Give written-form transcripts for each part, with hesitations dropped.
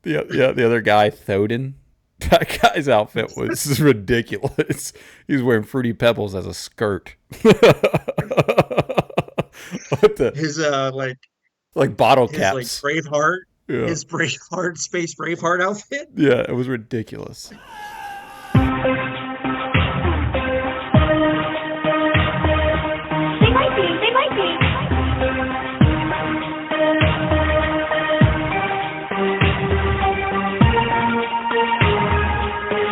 The other guy, Thoden. That guy's outfit was ridiculous. He's wearing Fruity Pebbles as a skirt. What the His like bottle his like caps. Braveheart, Yeah, his Braveheart space Braveheart outfit. yeah, it was ridiculous. They might be. They might be.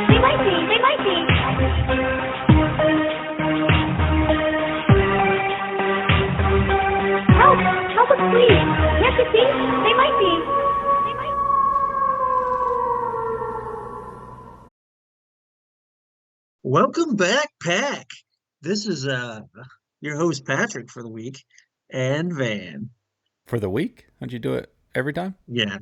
They might be. They might be. Help! Help us, please! Can't you see? They might be. They might. Welcome back, Pack. This is your host Patrick for the week, and Van. For the week? How'd you do it every time? Yeah,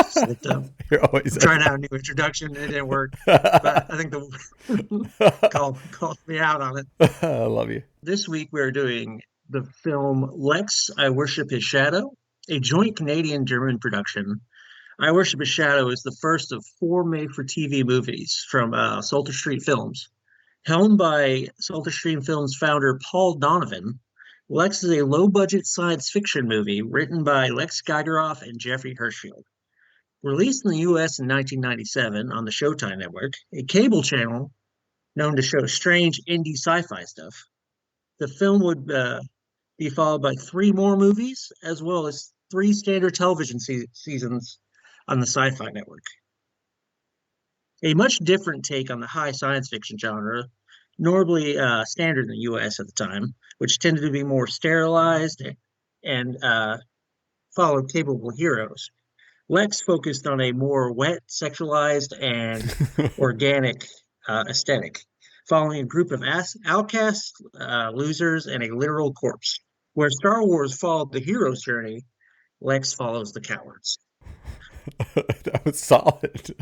slipped up. You're always I'm trying out a new introduction. It didn't work, but I think the called me out on it. I love you. This week we're doing the film LEXX, I Worship His Shadow, a joint Canadian-German production. I Worship His Shadow is the first of four made-for-TV movies from Salter Street Films. Helmed by Salter Street Films founder Paul Donovan, Lex is a low-budget science fiction movie written by Lex Geigeroff and Jeffrey Hirschfield. Released in the U.S. in 1997 on the Showtime network, a cable channel known to show strange indie sci-fi stuff, the film would be followed by three more movies, as well as three standard television seasons on the Sci-Fi network. A much different take on the high science fiction genre, normally standard in the U.S. at the time, which tended to be more sterilized and followed capable heroes. Lex focused on a more wet, sexualized, and organic aesthetic, following a group of outcasts, losers, and a literal corpse. Where Star Wars followed the hero's journey, Lex follows the cowards. That was solid.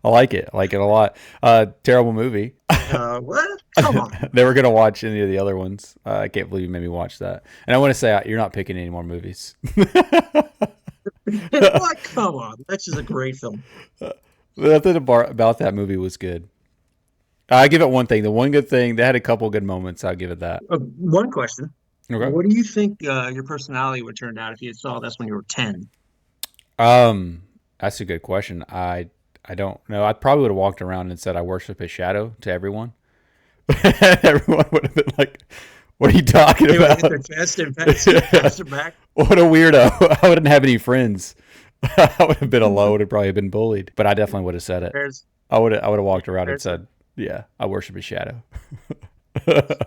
I like it. I like it a lot. Terrible movie. What? Come on. Never gonna watch any of the other ones. I can't believe you made me watch that. And I want to say you're not picking any more movies. What? Come on. Lex is a great film. Nothing about that movie was good. I give it one thing. The one good thing, they had a couple good moments. I'll give it that. One question. Okay. What do you think your personality would turn out if you saw this when you were 10? That's a good question. I don't know. I probably would have walked around and said I worship his shadow to everyone. Everyone would have been like, "What are you talking They would about?" hit their chest and pass it back. What a weirdo! I wouldn't have any friends. I would have been alone. Would have probably been bullied. But I definitely would have said it. There's, I would have walked around and there's, said, "Yeah, I worship his shadow."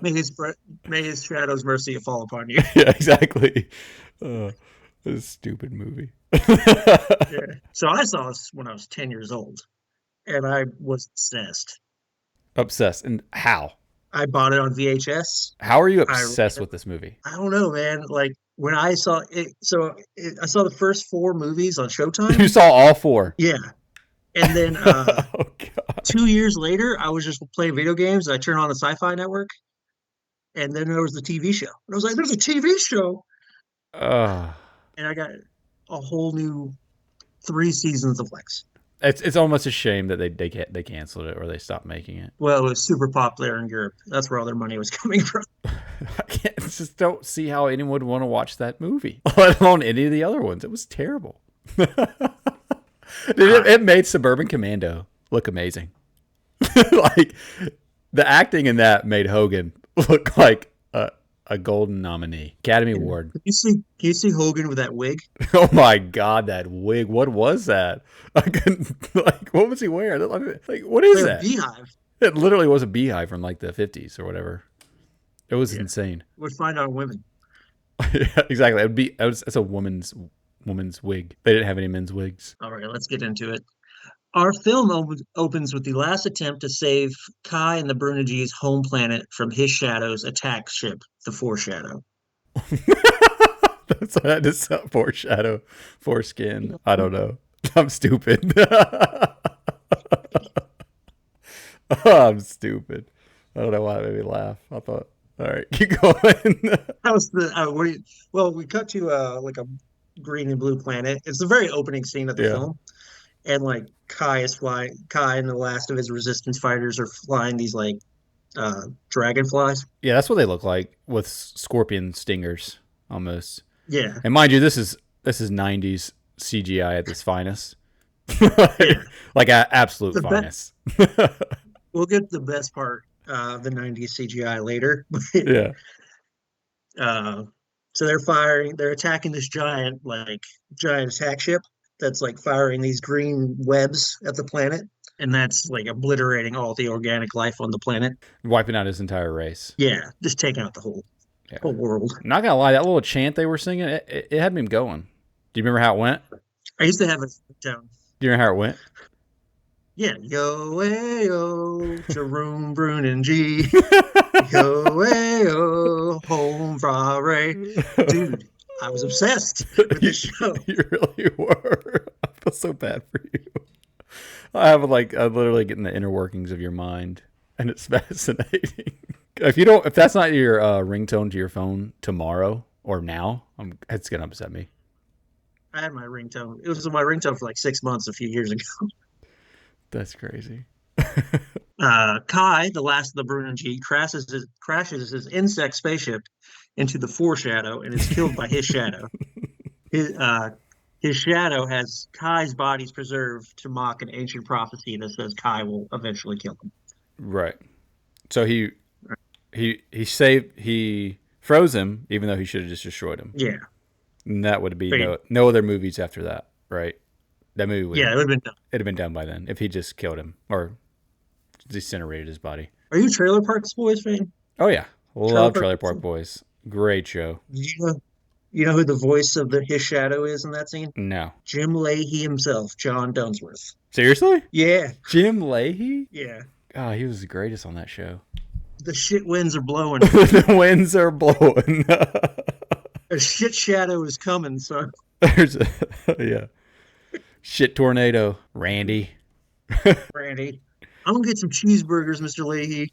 may his, may his shadow's mercy fall upon you. Yeah, exactly. This stupid movie. Yeah. So I saw this when I was 10 years old, and I was obsessed. Obsessed. And how? I bought it on VHS. How are you I obsessed with this movie? I don't know, man. Like when I saw it, I saw the first four movies on You Showtime. saw all four. Yeah, and then Oh God. 2 years later, I was just playing video games. And I turned on the Sci-Fi network, and then there was the TV show. And I was like, "There's a TV show," Uh, and I got a whole new 3 seasons of Lex. it's almost a shame that they canceled it or they stopped making it. Well, it was super popular in Europe. That's where all their money was coming from. I can't, just don't see how anyone would want to watch that movie, let alone any of the other ones. It was terrible. Dude, it made Suburban Commando look amazing. Like the acting in that made Hogan look like a golden nominee, Academy Award. Can you see Hogan with that wig? Oh my God, that wig! What was that? I couldn't like. What was he wearing? Like, what is Like a that? beehive. It literally was a beehive from like the 50s or whatever. It was Yeah. insane. Would find on women. Yeah, exactly. It's a woman's wig. They didn't have any men's wigs. All right, let's get into it. Our film opens with the last attempt to save Kai and the Brunage's home planet from his shadow's attack ship, the Foreshadow. That's what I just foreshadow, foreskin. I don't know. I'm stupid. I'm stupid. I don't know why it made me laugh. I thought, all right, keep going. How's the well, we cut to like a green and blue planet. It's the very opening scene of the Yeah. film, and like Kai and the last of his resistance fighters are flying these like dragonflies. Yeah, that's what they look like with scorpion stingers almost. Yeah, And mind you, this is 90s CGI at its finest. yeah. Like absolute The finest. We'll get to the best part of the 90s CGI later. Yeah. uh, so they're attacking this giant attack ship that's like firing these green webs at the planet, and that's like obliterating all the organic life on the planet. Wiping out his entire race. Yeah, just taking out the Yeah. whole world. Not gonna lie, that little chant they were singing, it had me going. Do you remember how it went? I used to have a down. Do you remember how it went? Yeah, yo yo, Jerome Brune and G, yo yo, home Ray. Dude, I was obsessed with this show. You really were. I feel so bad for you. I'm literally getting the inner workings of your mind, and it's fascinating. If that's not your ringtone to your phone tomorrow or now, it's gonna upset me. I had my ringtone. It was my ringtone for like 6 months a few years ago. That's crazy. Kai, the last of the Brune and G, crashes his insect spaceship into the foreshadow and is killed by his shadow. His shadow has Kai's bodies preserved to mock an ancient prophecy that says Kai will eventually kill him. Right. So he froze him, even though he should have just destroyed him. Yeah. And that would be no other movies after that, right? That movie would it would have been done. It'd have been done by then if he just killed him or incinerated his body. Are you Trailer Park Boys fan? Oh yeah, love Trailer Park Boys. Great show. You know who the voice of his shadow is in that scene? No. Jim Leahy himself, John Dunsworth. Seriously? Yeah. Jim Leahy? Yeah. Oh, he was the greatest on that show. The shit winds are blowing. The winds are blowing. A shit shadow is coming, son. Yeah. Shit tornado, Randy. Randy, I'm gonna get some cheeseburgers, Mr. Leahy.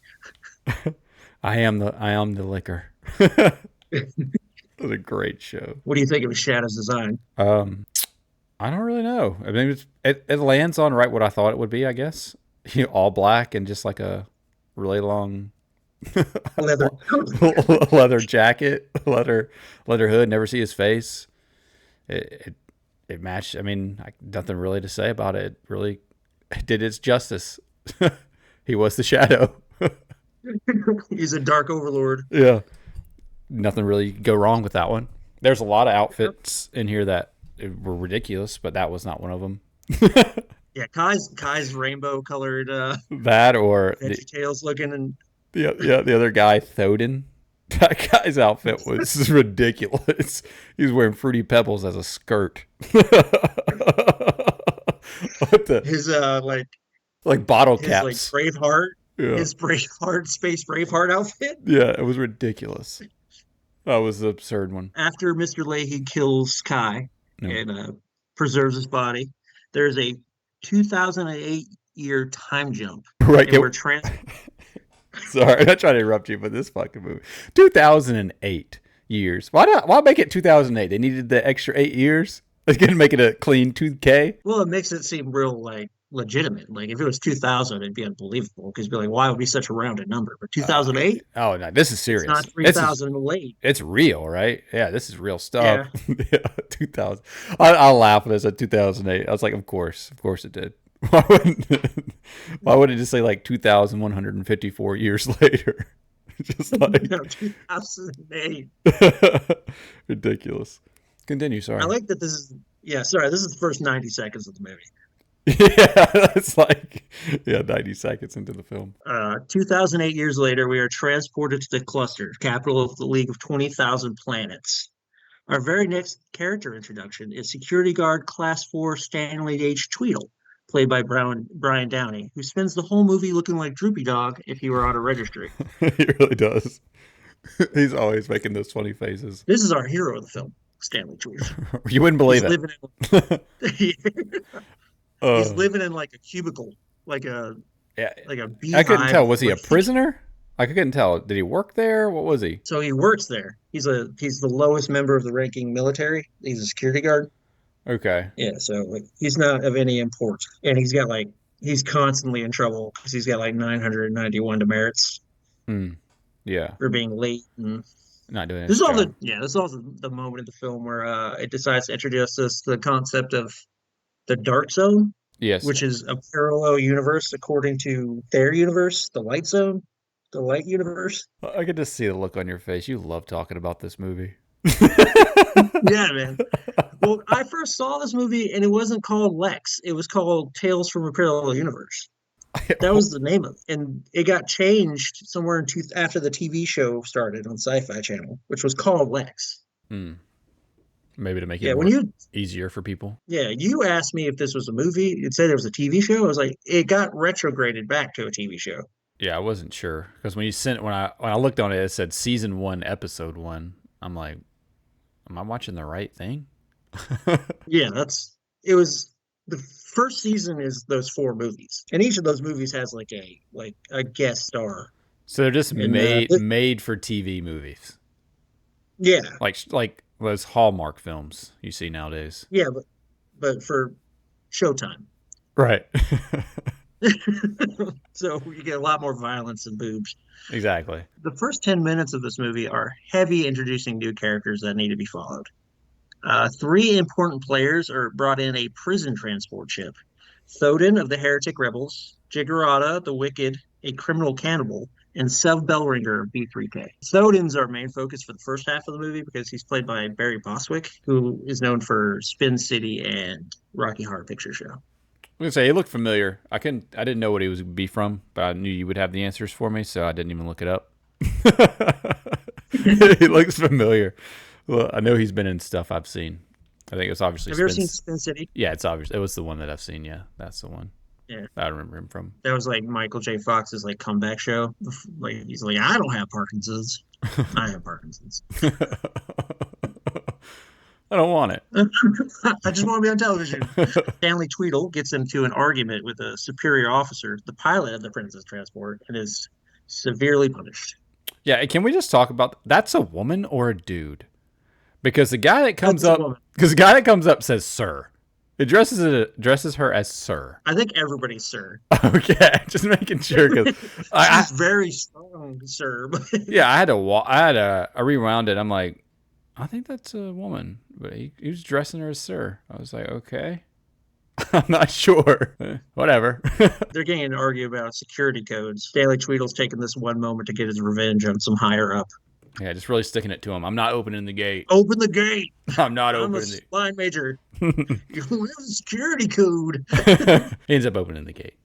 I am the liquor. What a great show. What do you think of Shadow's design? I don't really know. I mean, it lands on right what I thought it would be, I guess. All black and just like a really long leather jacket, leather hood. Never see his face. It matched. I mean, nothing really to say about it. It really did its justice. He was the Shadow. He's a dark overlord. Yeah. Nothing really go wrong with that one. There's a lot of outfits in here that were ridiculous, but that was not one of them. Yeah, Kai's rainbow colored that or VeggieTales looking, and the other guy, Thoden. That guy's outfit was ridiculous. He was wearing Fruity Pebbles as a skirt. His like bottle his, caps. like Braveheart. Yeah. His Braveheart, space Braveheart outfit. Yeah, it was ridiculous. That was the absurd one. After Mr. Leahy kills Kai and preserves his body, there's a 2008 year time jump. Right. And we're Sorry, I'm not trying to interrupt you, but this fucking movie. 2008 years. Why make it 2008? They needed the extra 8 years? They couldn't make it a clean 2K? Well, it makes it seem real, like, legitimate. Like, if it was 2000, it'd be unbelievable, because be like, why would be such a rounded number? But 2008? Oh, no, this is serious. It's not 3008. It's real, right? Yeah, this is real stuff. Yeah, 2000. I'll laugh when I said 2008. I was like, of course it did. Why wouldn't it just say like 2,154 years later? Just like 2008. Ridiculous. Continue. Sorry. I like that this is the first 90 seconds of the movie. Yeah, that's like 90 seconds into the film. 2008 years later, we are transported to the cluster, capital of the League of 20,000 Planets. Our very next character introduction is security guard Class 4 Stanley H. Tweedle, played by Brian Downey, who spends the whole movie looking like Droopy Dog if he were on a registry. He really does. He's always making those funny faces. This is our hero of the film, Stanley Tweedle. You wouldn't believe He's living in like a cubicle, like a beehive. I couldn't tell. Was he a prisoner? I couldn't tell. Did he work there? What was he? So he works there. He's the lowest member of the ranking military. He's a security guard. Okay. Yeah, so like he's not of any import, and he's constantly in trouble because he's got like 991 demerits Hmm. Yeah. for being late. And Not doing this his is all job. this is also the moment in the film where it decides to introduce us to the concept of the dark zone, Yes. which is a parallel universe according to their universe, the light zone, the light universe. I could just see the look on your face. You love talking about this movie. Yeah, man. Well, I first saw this movie and it wasn't called Lex. It was called Tales from a Parallel Universe. That was the name of it. And it got changed somewhere after the TV show started on Sci-Fi Channel, which was called Lex. Hmm. Maybe to make it Yeah, more easier for people. you asked me if this was a movie, you'd say there was a TV show. I was like, it got retrograded back to a TV show. Yeah, I wasn't sure because when I looked on it, it said season 1, episode 1. I'm like, am I watching the right thing? Yeah, it was the first season is those 4 movies. And each of those movies has like a guest star. So they're just And made for TV movies, yeah. like those Hallmark films you see nowadays. Yeah, but for Showtime. Right. So you get a lot more violence and boobs. Exactly. The first 10 minutes of this movie are heavy introducing new characters that need to be followed. 3 important players are brought in a prison transport ship. Thodin of the Heretic Rebels, Jiggerada, the Wicked, a criminal cannibal, and Sev Bellringer of B3K. Thodin's our main focus for the first half of the movie because he's played by Barry Bostwick, who is known for Spin City and Rocky Horror Picture Show. I was gonna say he looked familiar. I didn't know what he was be from, but I knew you would have the answers for me, so I didn't even look it up. He looks familiar. Well, I know he's been in stuff I've seen. I think it's obviously. Have you ever seen Spin City? Yeah, it's obvious. It was the one that I've seen. Yeah, that's the one. Yeah, I remember him from. that was like Michael J. Fox's like comeback show. Like he's like, I don't have Parkinson's. I have Parkinson's. I don't want it. I just want to be on television. Stanley Tweedle gets into an argument with a superior officer, the pilot of the Princess Transport, and is severely punished. Yeah, can we just talk about that's a woman or a dude? Because the guy that comes up says sir. It dresses her as sir. I think everybody's sir. Okay, just making sure because She's very strong, sir. Yeah, I rewound it. I'm like, I think that's a woman, but he was dressing her as sir. I was like, okay. I'm not sure. Whatever. They're getting to argue about security codes. Stanley Tweedle's taking this one moment to get his revenge on some higher up. Yeah, just really sticking it to him. I'm not opening the gate. Open the gate. I'm not I'm opening a line major. You don't have a security code. He ends up opening the gate.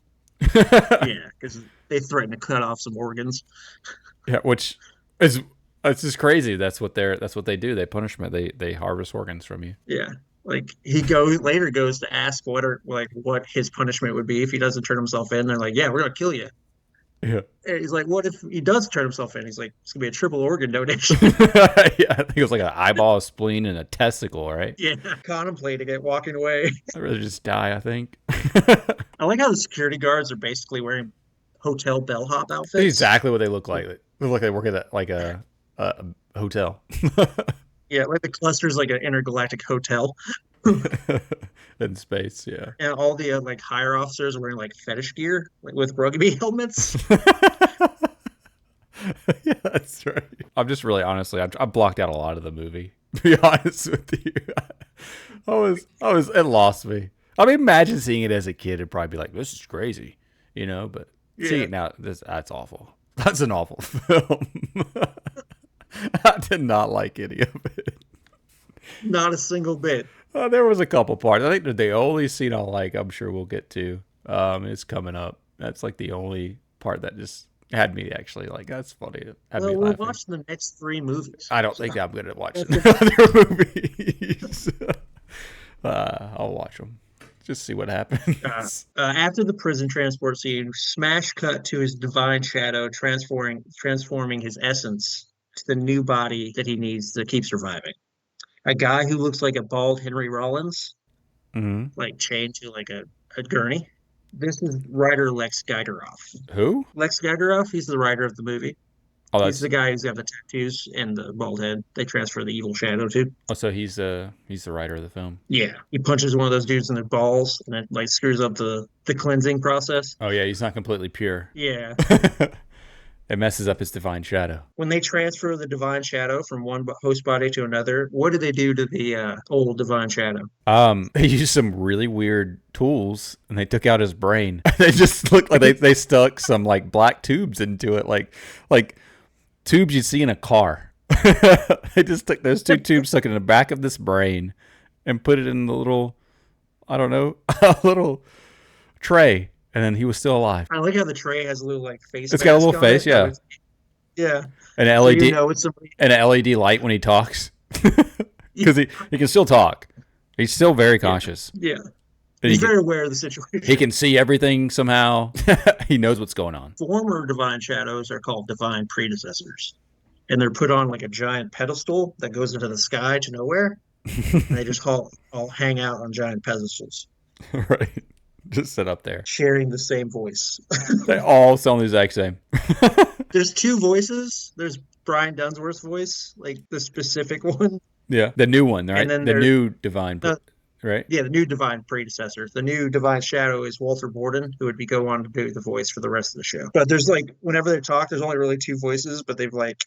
Yeah, because they threaten to cut off some organs. Yeah, which is it's just crazy. That's what they do. They punishment. They harvest organs from you. Yeah. Like he later goes to ask what his punishment would be if he doesn't turn himself in. They're like, yeah, we're gonna kill you. Yeah. And he's like, what if he does turn himself in? He's like, it's gonna be a triple organ donation. Yeah, I think it was like an eyeball, a spleen, and a testicle, right? Yeah, contemplating it, walking away. I'd rather just die, I think. I like how the security guards are basically wearing hotel bellhop outfits. Exactly what they look like. They look like they work at a hotel. Yeah, like the cluster's like an intergalactic hotel. In space, yeah. And all the like higher officers are wearing like fetish gear, like with rugby helmets. Yeah, that's right. I'm just really honestly, I blocked out a lot of the movie. To be honest with you, it lost me. I mean, imagine seeing it as a kid and probably be like, "This is crazy," you know. But seeing it now, that's awful. That's an awful film. I did not like any of it. Not a single bit. There was a couple parts. I think the only scene I like, I'm sure we'll get to, is coming up. That's like the only part that just had me actually like, that's funny. Well, we'll watch the next 3 movies. I don't think I'm going to watch other movies. I'll watch them. Just see what happens. After the prison transport scene, smash cut to his divine shadow transforming his essence to the new body that he needs to keep surviving. A guy who looks like a bald Henry Rollins, like chained to like a gurney. This is writer Lex Geigeroff. Who? Lex Geigeroff, he's the writer of the movie. Oh, He's the guy who's got the tattoos and the bald head. They transfer the evil shadow to. so he's the writer of the film. Yeah, he punches one of those dudes in the balls, and it like screws up the cleansing process. Oh yeah, he's not completely pure. Yeah, It messes up his divine shadow. when they transfer the divine shadow from one host body to another, what do they do to the old divine shadow? They used some really weird tools and they took out his brain. They just looked like they stuck some like black tubes into it, like tubes you'd see in a car. They just took those two tubes, stuck it in the back of this brain, and put it in the little, I don't know, a little tray. And then he was still alive. I like how the tray has a little like face. It's got a mask little on face, it. yeah. Yeah. An So LED you know it's somebody. and an LED light when he talks, because he can still talk. He's still very conscious. Yeah. And He's he can, very aware of the situation. he can see everything somehow. He knows what's going on. Former divine shadows are called divine predecessors, and they're put on like a giant pedestal that goes into the sky to nowhere, and they just all hang out on giant pedestals, Right. Just sit up there. sharing the same voice. They all sound the exact same. There's two voices. There's Brian Dunsworth's voice, like the specific one. Yeah. The new one, right? And then The there's- new divine, right? Yeah, the new divine predecessor. The new divine shadow is Walter Borden, who would be go on to do the voice for the rest of the show. But there's like, whenever they talk, there's only really two voices, but they've like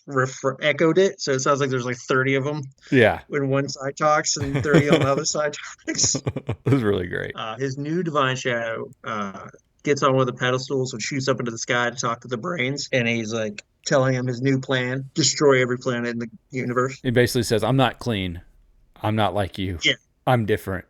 echoed it. So it sounds like there's like 30 of them Yeah. when one side talks and 30 on the other side talks. It was really great. His new divine shadow gets on one of the pedestals and shoots up into the sky to talk to the brains. And he's like telling him his new plan: destroy every planet in the universe. He basically says, I'm not clean. I'm not like you. Yeah. I'm different.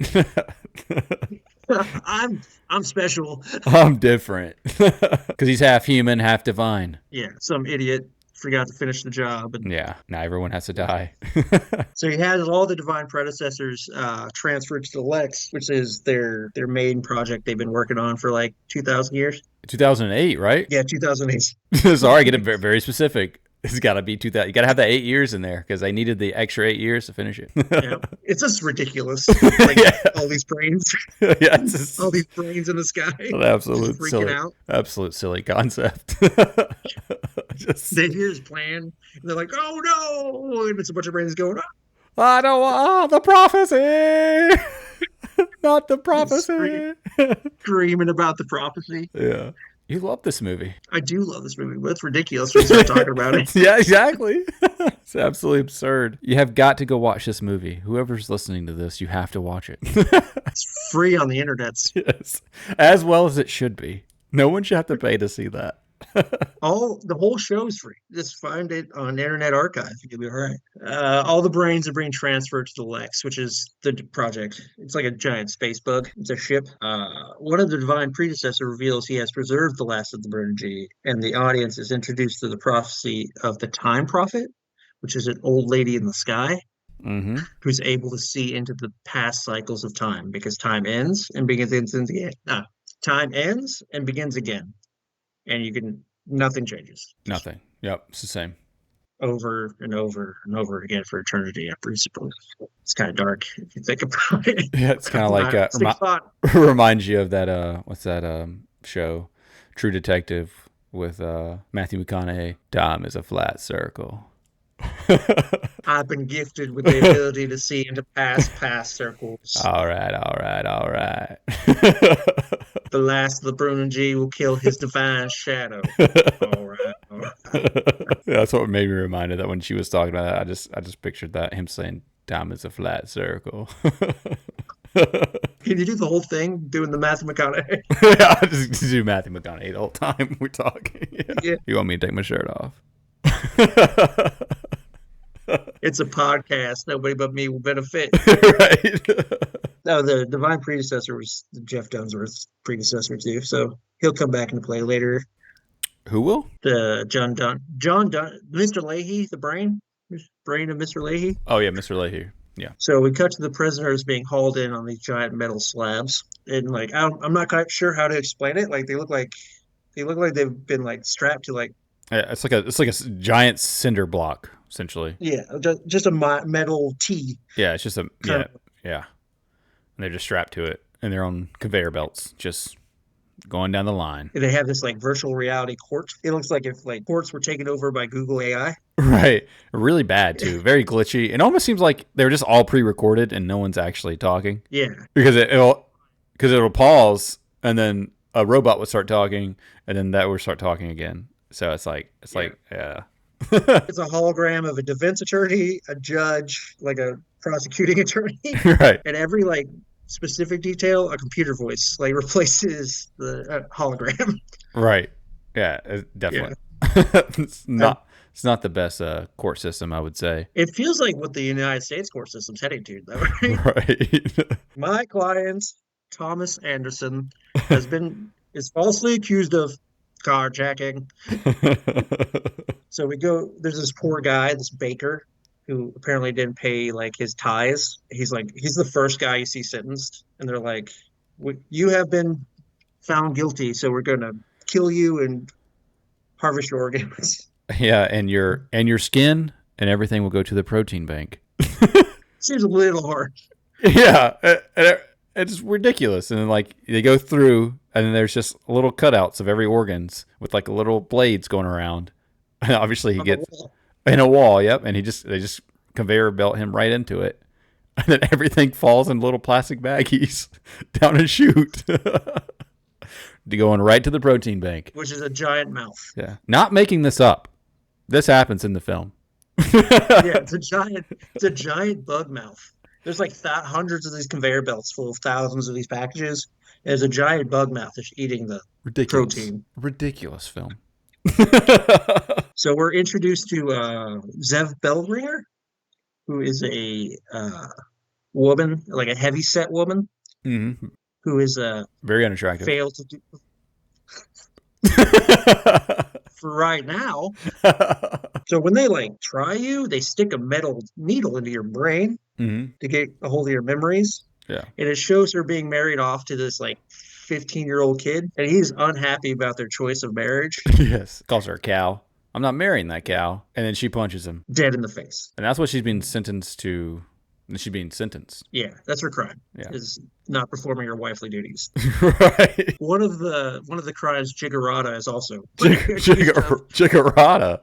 I'm special. I'm different. Because he's half human, half divine. Yeah, some idiot forgot to finish the job. And Yeah. Now everyone has to die. so he has all the divine predecessors transferred to the LEXX, which is their main project they've been working on for like 2,000 years. 2008, right? Yeah, 2008. Sorry, get it very, very specific. It's got to be 2000. You got to have that 8 years in there because they needed the extra 8 years to finish it. Yeah. It's just ridiculous. Like Yeah. all these brains, Yeah, it's just all these brains in the sky. an absolute Just freaking silly, out. absolute silly concept. Just, They hear his plan, and they're like, "Oh no!" And it's a bunch of brains going, I don't want the prophecy, not the prophecy. screaming about the prophecy. Yeah, you love this movie. I do love this movie, but it's ridiculous when you start talking about it. Yeah, exactly. It's absolutely absurd. You have got to go watch this movie. Whoever's listening to this, you have to watch it. It's free on the internet. Yes, as well as it should be. No one should have to pay to see that. The whole show's free. Just find it on Internet Archive. You'll be all right. All the brains are being transferred to the LEXX, which is the project. It's like a giant space bug. It's a ship. One of the divine predecessor reveals he has preserved the last of the Bernadette, and the audience is introduced to the prophecy of the time prophet, which is an old lady in the sky Mm-hmm. who's able to see into the past cycles of time, because time ends and begins again. Time ends and begins again. And nothing changes. Nothing. Yep, it's the same. Over and over and over again for eternity, I suppose. It's kind of dark if you think about it. Yeah, it's kind of like thought. reminds you of that. What's that show, True Detective with Matthew McConaughey? Time is a flat circle. I've been gifted with the ability to see into past circles. All right. The last of the Bruno G will kill his divine shadow. All right. Yeah, that's what made me reminded that when she was talking about that, I just pictured that him saying time is a flat circle. Can you do the whole thing doing the Matthew McConaughey? Yeah, I just do Matthew McConaughey the whole time we're talking. Yeah. You want me to take my shirt off? It's a podcast. Nobody but me will benefit. Right. No, the divine predecessor was Jeff Dunsworth's predecessor too, so he'll come back into play later. Who will? The John Dunn, Mr. Leahy, the brain of Mr. Leahy. Oh yeah, Mr. Leahy. Yeah. So we cut to the prisoners being hauled in on these giant metal slabs, and like I'm not quite sure how to explain it. Like they look like they've been like strapped to like. Yeah, it's like a giant cinder block essentially. Yeah, just a metal T. Yeah, it's just a Kind yeah. And they're just strapped to it, and they're on conveyor belts, just Going down the line. They have this like virtual reality court. It looks like if like courts were taken over by Google AI. Right. Really bad, too. Very glitchy. It almost seems like they're just all pre-recorded and no one's actually talking. Yeah. Because it'll pause and then a robot would start talking and then that would start talking again. So it's like, yeah. It's a hologram of a defense attorney, a judge, like a prosecuting attorney. Right. And every like specific detail, a computer voice like replaces the hologram. Right. Yeah, definitely. Yeah. It's not the best court system, I would say. It feels like what the United States court system's heading to, though, right? Right. My client, Thomas Anderson, is falsely accused of carjacking. So there's this poor guy, this baker, who apparently didn't pay like his tithes. He's the first guy you see sentenced, and they're like, you have been found guilty, so we're gonna kill you and harvest your organs. Yeah, and your skin and everything will go to the protein bank. Seems a little hard. Yeah, it's ridiculous. And then like they go through, and then there's just little cutouts of every organs with like little blades going around. And obviously he gets in a wall. Yep, and they just conveyor belt him right into it, and then everything falls in little plastic baggies down a chute. Going right to the protein bank, which is a giant mouth. Yeah, not making this up. This happens in the film. Yeah, it's a giant bug mouth. There's like hundreds of these conveyor belts full of thousands of these packages. There's a giant bug mouth that's eating the protein. Ridiculous film. So we're introduced to Zev Bellringer, who is a woman, like a heavy-set woman, who is very unattractive. Failed to do for right now. So when they like try you, they stick a metal needle into your brain to get a hold of your memories. Yeah. And it shows her being married off to this like 15-year-old kid, and he's unhappy about their choice of marriage. Yes. Calls her a cow. I'm not marrying that cow. And then she punches him. Dead in the face. And that's what she's being sentenced to. She's being sentenced. Yeah, that's her crime. Yeah. Is not performing her wifely duties. Right. One of the crimes, Jiggerata, is also Jiggerata.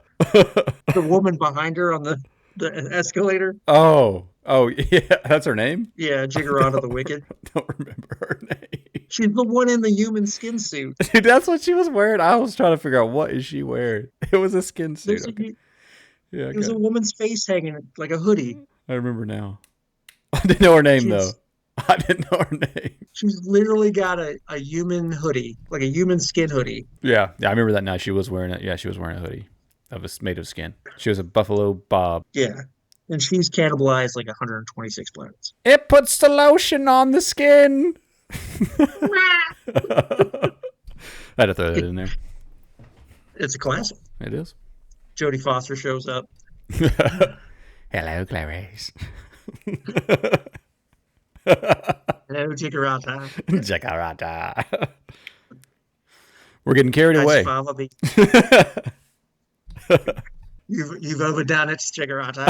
The woman behind her on the escalator. Oh, yeah, that's her name? Yeah, Jiggerata the Wicked. I don't remember her name. She's the one in the human skin suit. Dude, that's what she was wearing. I was trying to figure out what is she wearing. It was a skin suit. It was a woman's face hanging like a hoodie. I remember now. I didn't know her name though. I didn't know her name. She's literally got a human hoodie, like a human skin hoodie. Yeah, I remember that night. She was wearing it. Yeah, she was wearing a hoodie made of skin. She was a Buffalo Bob. Yeah, and she's cannibalized like 126 planets. It puts the lotion on the skin. I had to throw that in there. It's a classic. It is. Jodie Foster shows up. Hello, Clarice. Hello, Jiggerata. Jiggerata. We're getting carried away. You've overdone it, Jiggerata.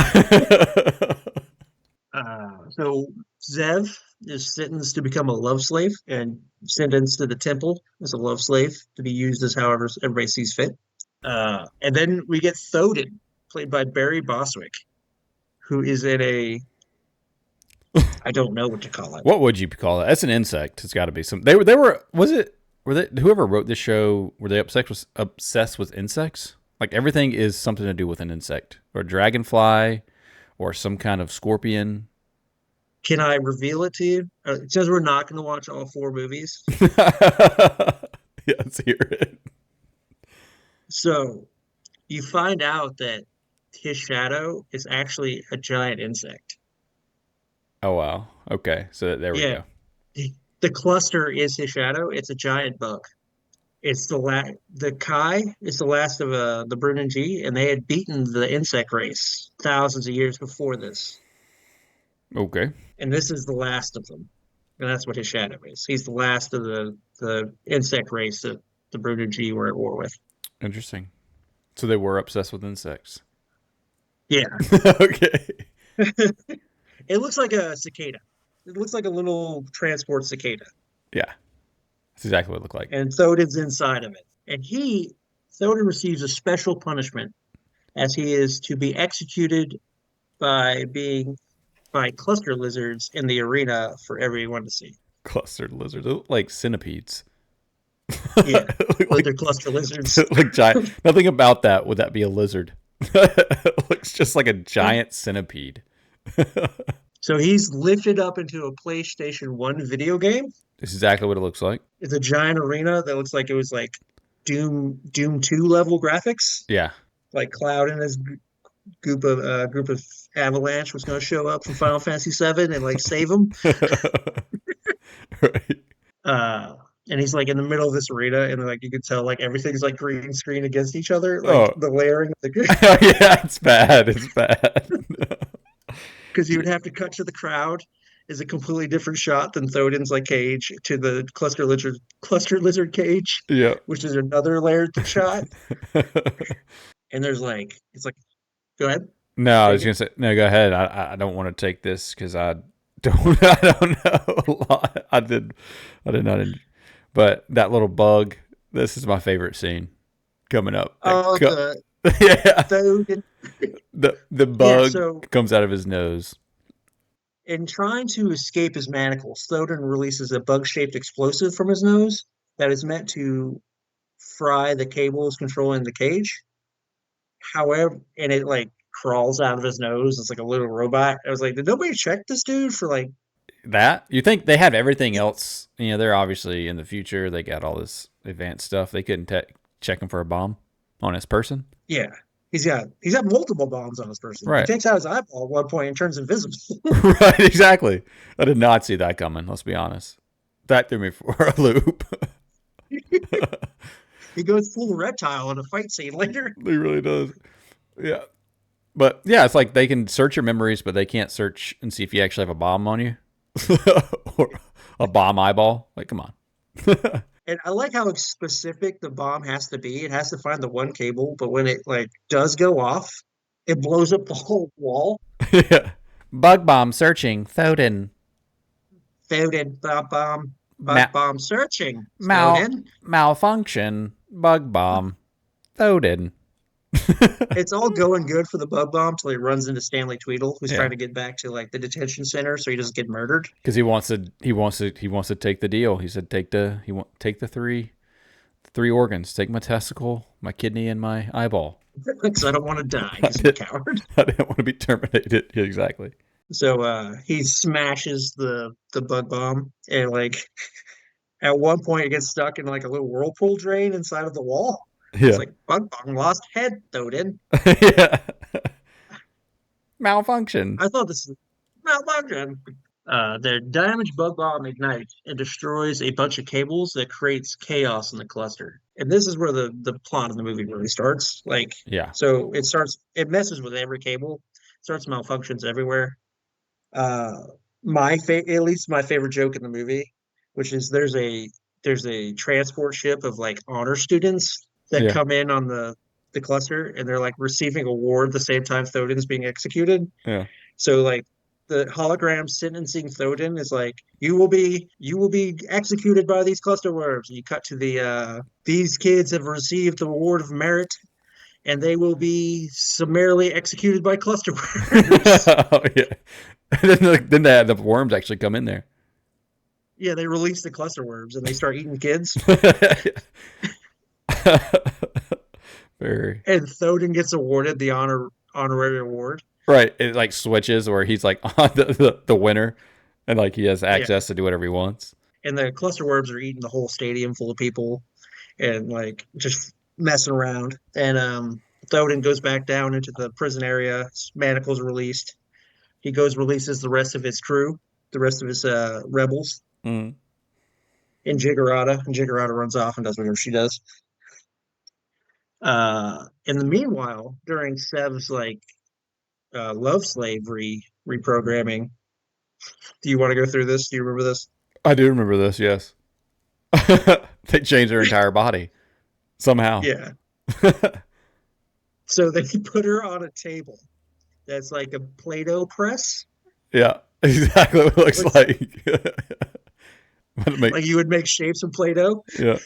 So Zev is sentenced to become a love slave and sentenced to the temple as a love slave to be used as however everybody sees fit. And then we get Thoden, played by Barry Bostwick, who is in a I don't know what to call it. What would you call it? That's an insect. It's got to be some. Whoever wrote this show, were they obsessed with insects? Like everything is something to do with an insect or a dragonfly or some kind of scorpion. Can I reveal it to you? It says we're not going to watch all 4 movies. Yeah, let's hear it. So you find out that his shadow is actually a giant insect. Oh, wow. Okay. So there we go. The cluster is his shadow. It's a giant bug. It's the Kai is the last of the Brunnen G, and they had beaten the insect race thousands of years before this. Okay. And this is the last of them. And that's what his shadow is. He's the last of the insect race that the Brunnen G were at war with. Interesting. So they were obsessed with insects. Yeah. Okay. It looks like a cicada. It looks like a little transport cicada. Yeah. That's exactly what it looked like. and Thodon's inside of it. And Thodon receives a special punishment as he is to be executed by cluster lizards in the arena for everyone to see. Clustered lizards. They look like centipedes. Yeah, like, they're cluster lizards. like giant. Nothing about that would that be a lizard. It looks just like a giant centipede. So he's lifted up into a PlayStation 1 video game. It's exactly what it looks like. It's a giant arena that looks like it was like Doom 2 level graphics. Yeah. Like Cloud and his group of Avalanche was going to show up from Final Fantasy VII and like save him. Right. And he's like in the middle of this arena, and like you could tell like everything's like green screen against each other, like the layering of the green. Yeah, it's bad. It's bad. Because you would have to cut to the crowd is a completely different shot than Thodon's like cage to the cluster lizard cage, Yeah. which is another layered shot. And there's like it's like, go ahead. No, I was gonna say no. Go ahead. I don't want to take this because I don't know a lot. I did not. But that little bug. This is my favorite scene coming up. Oh, yeah. Thodon. The bug comes out of his nose. In trying to escape his manacles, Thodon releases a bug-shaped explosive from his nose that is meant to fry the cables controlling the cage. However, and it like crawls out of his nose. It's like a little robot. I was like, did nobody check this dude for like that? You think they have everything else? You know, they're obviously in the future. They got all this advanced stuff. They couldn't check him for a bomb on his person. Yeah. He's got multiple bombs on his person. Right. He takes out his eyeball at one point and turns invisible. Right, exactly. I did not see that coming, let's be honest. That threw me for a loop. He goes full reptile in a fight scene later. He really does. Yeah. But yeah, it's like they can search your memories, but they can't search and see if you actually have a bomb on you. Or a bomb eyeball. Like, come on. And I like how specific the bomb has to be. It has to find the one cable, but when it like does go off, it blows up the whole wall. Yeah. Bug bomb searching. Thodon. Bug bomb searching. Malfunction. Bug bomb. Thodon. It's all going good for the bug bomb till he runs into Stanley Tweedle, who's trying to get back to like the detention center so he doesn't get murdered. Because he wants to take the deal. He said take the three organs. Take my testicle, my kidney, and my eyeball. Because I don't want to die. He's a coward. I didn't want to be terminated. Yeah, exactly. So he smashes the bug bomb, and like at one point it gets stuck in like a little whirlpool drain inside of the wall. Yeah. It's like bug bomb lost head, Thodon. Yeah. Malfunction. I thought this was malfunction. The damaged bug bomb ignites and destroys a bunch of cables that creates chaos in the cluster. And this is where the plot of the movie really starts. Like, yeah. So it messes with every cable, starts malfunctions everywhere. At least my favorite joke in the movie, which is there's a transport ship of like honor students that come in on the cluster, and they're like receiving a award the same time Thodon's being executed. Yeah. So like the hologram sentencing Thodon is like, you will be executed by these cluster worms. And you cut to these kids have received the award of merit, and they will be summarily executed by cluster worms. Oh yeah. And then they had the worms actually come in there. Yeah, they release the cluster worms and they start eating kids. Very. And Thodon gets awarded the honorary award. Right. It like switches where he's like on the winner, and like he has access to do whatever he wants. And the cluster worms are eating the whole stadium full of people and like just messing around. And Thodon goes back down into the prison area. His manacles are released. He releases the rest of his crew, the rest of his rebels. Mm. And Jiggerata runs off and does whatever she does. In the meanwhile, during Sev's like love slavery reprogramming, do you want to go through this? Do you remember this? I do remember this, yes. They changed her entire body somehow. Yeah. So they put her on a table that's like a Play-Doh press. Yeah, exactly what it looks like. Like you would make shapes from Play-Doh. Yeah.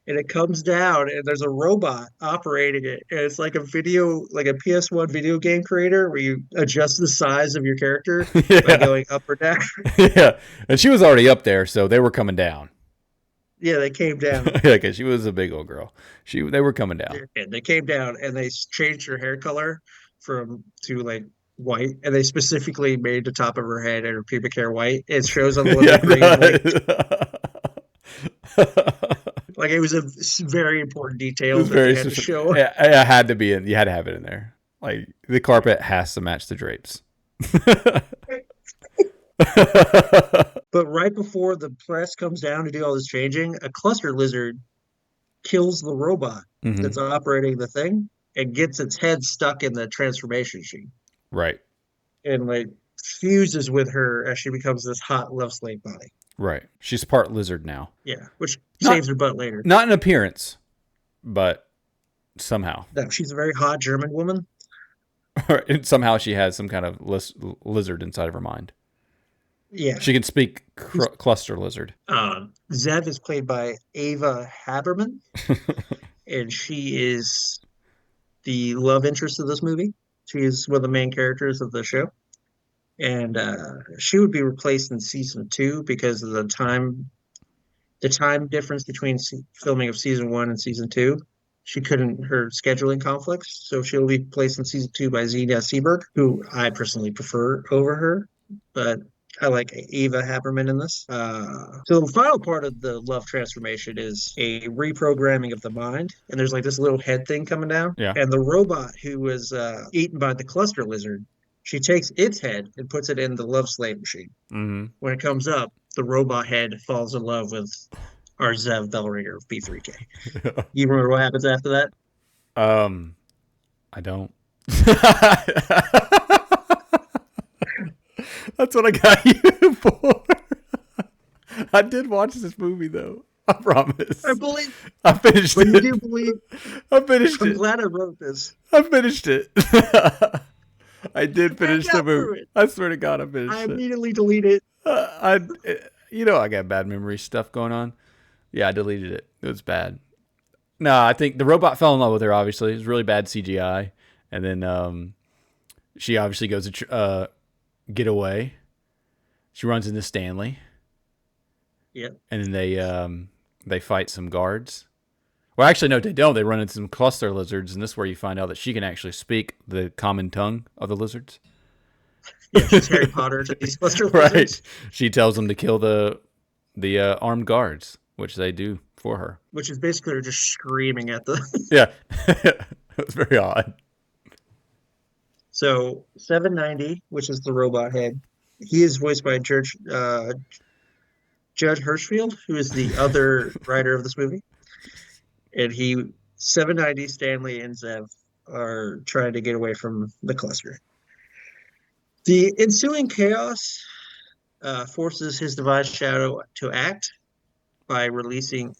And it comes down and there's a robot operating it. And it's like like a PS1 video game creator where you adjust the size of your character by going up or down. Yeah. And she was already up there, so they were coming down. Yeah, they came down. Yeah, because she was a big old girl. They were coming down. And they came down and they changed her hair color to like white. And they specifically made the top of her head and her pubic hair white. It shows on the little green like it was a very important detail that they had to show. It had to be in. You had to have it in there. Like the carpet has to match the drapes. But right before the press comes down to do all this changing, a cluster lizard kills the robot that's operating the thing and gets its head stuck in the transformation machine. Right. And like fuses with her as she becomes this hot love slave body. Right. She's part lizard now. Yeah, which saves her butt later. Not in appearance, but somehow. No, she's a very hot German woman. And somehow she has some kind of lizard inside of her mind. Yeah. She can speak cluster lizard. Zev is played by Ava Haberman, and she is the love interest of this movie. She is one of the main characters of the show. And she would be replaced in season 2 because of the time difference between filming of season 1 and season 2. Her scheduling conflicts, so she'll be placed in season 2 by Zena Seberg, who I personally prefer over her, but I like Ava Haberman in this. So the final part of the love transformation is a reprogramming of the mind, and there's like this little head thing coming down, and the robot who was eaten by the cluster lizard, she takes its head and puts it in the love slave machine. Mm-hmm. When it comes up, the robot head falls in love with our Zev Bellringer of B3K. You remember what happens after that? I don't. That's what I got you for. I did watch this movie though. I promise. I believe. I finished it. You do believe. I finished it. I'm glad I wrote this. I finished it. I did finish the movie. I swear to God, I finished it. I immediately deleted it. I got bad memory stuff going on. Yeah, I deleted it. It was bad. No, I think the robot fell in love with her, obviously. It was really bad CGI. And then she obviously goes to get away. She runs into Stanley. Yeah. And then they fight some guards. Well, actually, no, they don't. They run into some cluster lizards, and this is where you find out that she can actually speak the common tongue of the lizards. Yeah, she's Harry Potter to these cluster lizards. Right. She tells them to kill the armed guards, which they do for her. Which is basically just screaming at the... Yeah. It was very odd. So, 790, which is the robot head, he is voiced by Judd Hirschfield, who is the other writer of this movie. And 790, Stanley, and Zev are trying to get away from the cluster. The ensuing chaos forces his device Shadow to act by reanimating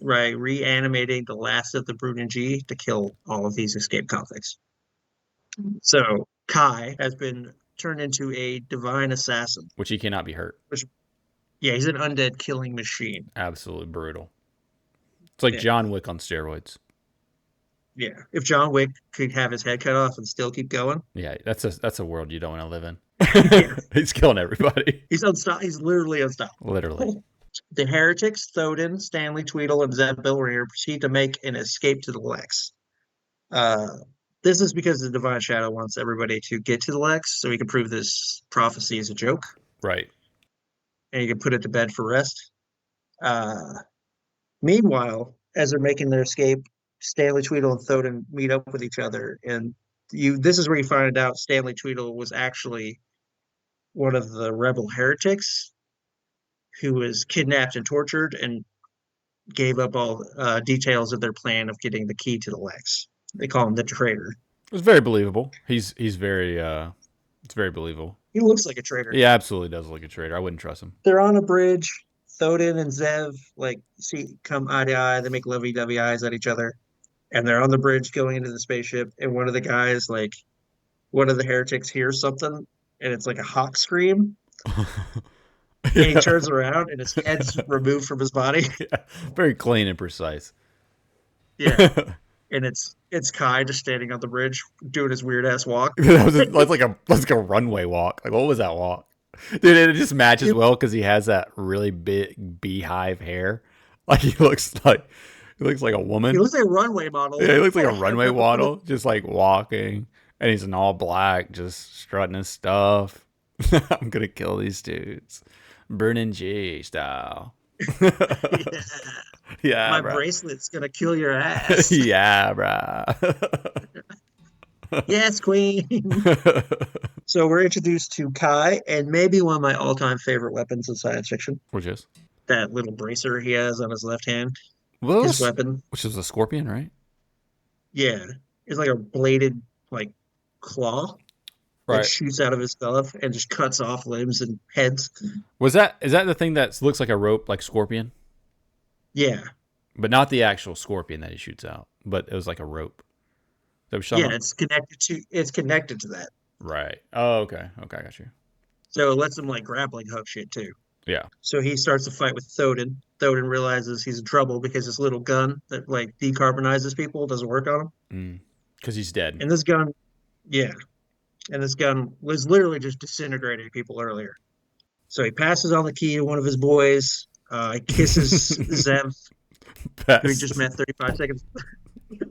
the last of the Bruden G to kill all of these escape convicts. So Kai has been turned into a divine assassin. Which he cannot be hurt. He's an undead killing machine. Absolutely brutal. It's like John Wick on steroids. Yeah. If John Wick could have his head cut off and still keep going. Yeah, that's a world you don't want to live in. He's killing everybody. He's literally unstoppable. Literally. The heretics, Thodin, Stanley Tweedle, and Zev Bellringer proceed to make an escape to the LEXX. This is because the Divine Shadow wants everybody to get to the LEXX so he can prove this prophecy is a joke. Right. And you can put it to bed for rest. Meanwhile, as they're making their escape, Stanley Tweedle and Thodin meet up with each other. And this is where you find out Stanley Tweedle was actually one of the rebel heretics who was kidnapped and tortured and gave up all details of their plan of getting the key to the LEXX. They call him the traitor. It's very believable. He's very it's very believable. He looks like a traitor. He absolutely does look like a traitor. I wouldn't trust him. They're on a bridge. Thodin and Zev come eye to eye. They make lovey-dovey eyes at each other. And they're on the bridge going into the spaceship. And one of the guys, one of the heretics hears something. And it's like a hawk scream. And he turns around and his head's removed from his body. Yeah. Very clean and precise. Yeah. And it's Kai just standing on the bridge doing his weird ass walk. That's like a runway walk. Like, what was that walk? Dude, it just matches well because he has that really big beehive hair. Like he looks like a woman. He looks like a runway model. Yeah, he looks like a runway model, just like walking, and he's in all black, just strutting his stuff. I'm gonna kill these dudes, burning G style. Yeah. Yeah, My bro. bracelet's gonna kill your ass. Yeah, bro. Yes, queen. So we're introduced to Kai and maybe one of my all-time favorite weapons in science fiction. Which is? That little bracer he has on his left hand. Well, His weapon. which is a scorpion, right? Yeah. It's like a bladed like claw that Right. shoots out of his glove and just cuts off limbs and heads. Is that the thing that looks like a rope, like scorpion, Yeah. but not the actual scorpion that he shoots out, but it was like a rope. Is that what you're Yeah, talking about? it's connected to that. Right. Oh, okay. Okay, I got you. So it lets him like grappling hook shit too. Yeah. So he starts to fight with Thoden. Thoden realizes he's in trouble because his little gun that like decarbonizes people doesn't work on him. Because he's dead. And this gun, yeah. And this gun was literally just disintegrating people earlier. So he passes on the key to one of his boys. He kisses Zev, who he just met 35 seconds.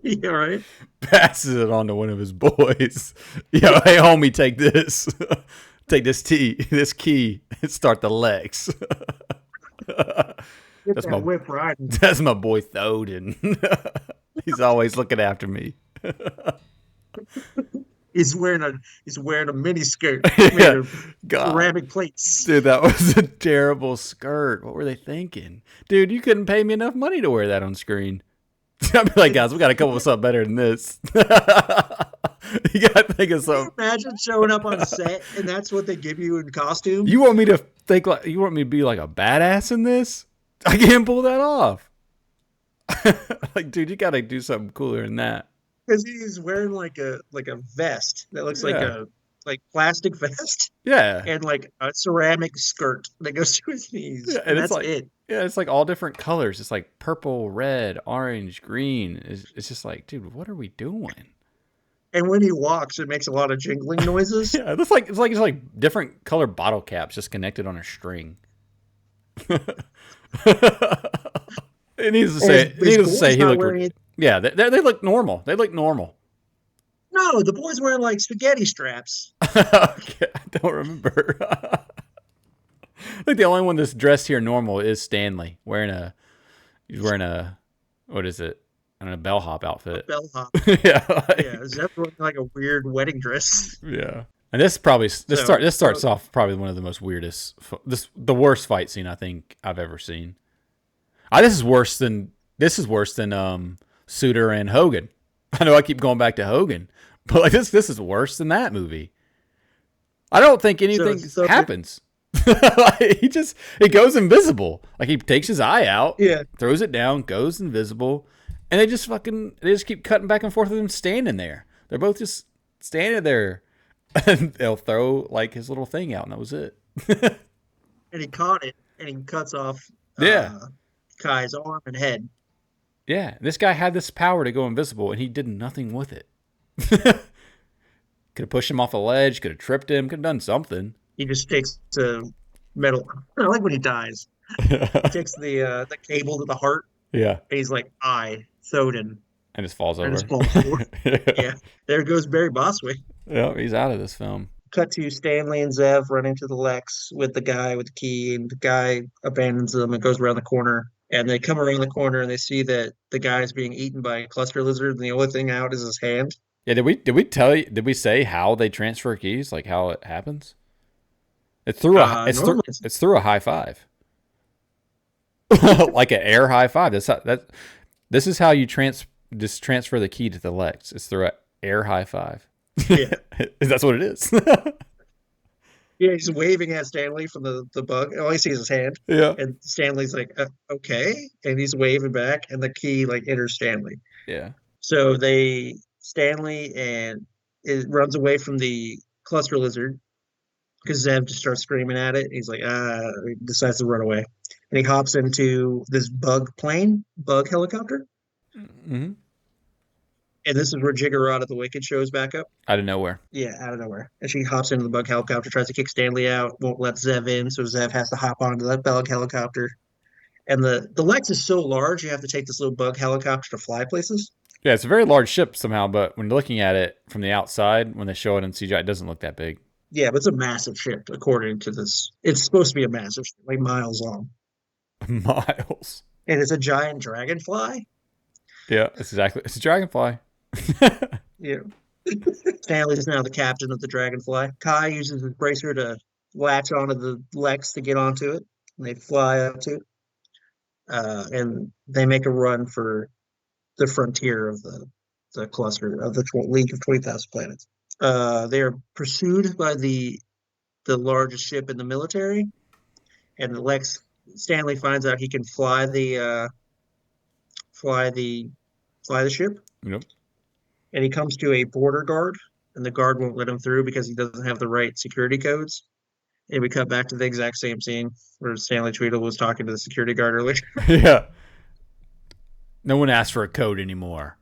Yeah, right. Passes it on to one of his boys. Yo, hey homie, take this. Take this key, and start the LEXX. Get That's that my whip riding. That's my boy Thoden. He's always looking after me. He's wearing a mini skirt Yeah. made of God. ceramic plates. Dude, that was a terrible skirt. What were they thinking? Dude, you couldn't pay me enough money to wear that on screen. I'd be like, guys, we got to come up with something better than this. You got to think of Can you something. imagine showing up on a set and that's what they give you in costume? You want me to be like a badass in this? I can't pull that off. Like, dude, you got to do something cooler than that. Because he's wearing like a vest that looks like Yeah. a plastic vest Yeah. and like a ceramic skirt that goes to his knees. Yeah, And and it's that's like- it. Yeah, it's like all different colors. It's like purple, red, orange, green. It's just like, dude, what are we doing? And when he walks, it makes a lot of jingling noises. Yeah, it's like different color bottle caps just connected on a string. It needs to say. And his boy's He not looked. wearing it. Yeah, they look normal. They look normal. No, the boy's wearing like spaghetti straps. Okay, I don't remember. I think the only one that's dressed here normal is Stanley, he's wearing a what is it? I don't know, bellhop outfit. Bellhop. Yeah, Yeah, Zep wearing like a weird wedding dress. yeah. And this starts off probably one of the most weirdest, the worst fight scene I think I've ever seen. This is worse than Suter and Hogan. I know I keep going back to Hogan, but like this is worse than that movie. I don't think anything So- happens. Like, he goes invisible. Like he takes his eye out, Yeah. throws it down, goes invisible, and they just keep cutting back and forth with him standing there. They're both just standing there, and they'll throw like his little thing out, and that was it. And he caught it and he cuts off Yeah. Kai's arm and head. Yeah, this guy had this power to go invisible, and he did nothing with it. Could have pushed him off a ledge, could have tripped him, could have done something. He just takes the metal. I like when he dies. He takes the cable to the heart Yeah, and he's like, I, Thoden. and just falls over. And just falls forward. Yeah. There goes Barry Boswick. Yeah, he's out of this film. Cut to Stanley and Zev running to the LEXX with the guy with the key, and the guy abandons them and goes around the corner. And they come around the corner and they see that the guy's being eaten by a cluster lizard, and the only thing out is his hand. Yeah, did we say how they transfer keys? Like how it happens? It's through normally it's through a high five. Like an air high five. This is how you transfer the key to the LEXX. It's through an air high five. Yeah. That's what it is. Yeah, he's waving at Stanley from the bug. All he sees is his hand. Yeah. And Stanley's like, okay. And he's waving back, and the key like enters Stanley. Yeah. So Stanley and it runs away from the cluster lizard. because Zev just starts screaming at it. He's like, he decides to run away. And he hops into this bug helicopter. Mm-hmm. And this is where Jiggerod the Wicked shows back up. Out of nowhere. Yeah, out of nowhere. And she hops into the bug helicopter, tries to kick Stanley out, won't let Zev in, so Zev has to hop onto that bug helicopter. And the LEXX is so large, you have to take this little bug helicopter to fly places. Yeah, it's a very large ship somehow, but when looking at it from the outside, when they show it in CGI, it doesn't look that big. Yeah, but it's a massive ship, according to this. It's supposed to be a massive ship, like miles long. Miles. And it's a giant dragonfly. Yeah, it's a dragonfly. Yeah. Stanley is now the captain of the dragonfly. Kai uses his bracer to latch onto the LEXX to get onto it. And they fly up to it. And they make a run for the frontier of the cluster of the League of 20,000 Planets. They are pursued by the largest ship in the military, and the LEXX Stanley finds out he can fly the ship. Yep. And he comes to a border guard, and the guard won't let him through because he doesn't have the right security codes. And we cut back to the exact same scene where Stanley Tweedle was talking to the security guard earlier. Yeah. No one asks for a code anymore.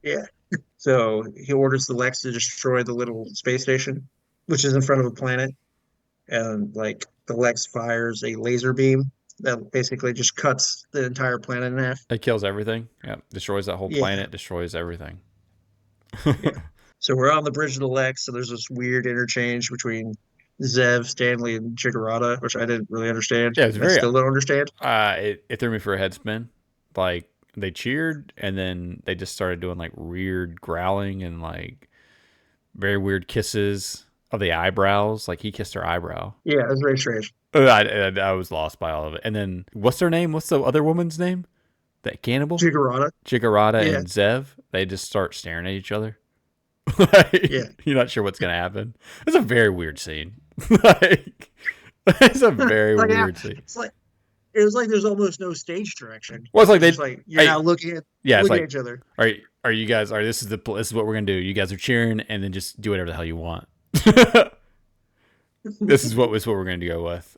Yeah. So he orders the LEXX to destroy the little space station, which is in front of a planet. And like the LEXX fires a laser beam that basically just cuts the entire planet in half. It kills everything. Yeah. Destroys that whole planet, destroys everything. Yeah. So we're on the bridge of the LEXX, so there's this weird interchange between Zev, Stanley, and Jiggerada, which I didn't really understand. Yeah, it's very. I still don't understand. It threw me for a head spin. Like they cheered, and then they just started doing like weird growling and like very weird kisses of the eyebrows. Like he kissed her eyebrow. Yeah, it was very strange. I was lost by all of it. And then what's their name? What's the other woman's name? That cannibal? Jiggerada and Zev. They just start staring at each other. Like, yeah. You're not sure what's gonna happen. It's a very weird scene. Like, it's a very weird scene. It was like there's almost no stage direction. Well, it's like you're now looking at each other. Are you guys? This is what we're gonna do. You guys are cheering, and then just do whatever the hell you want. This is what we're gonna go with.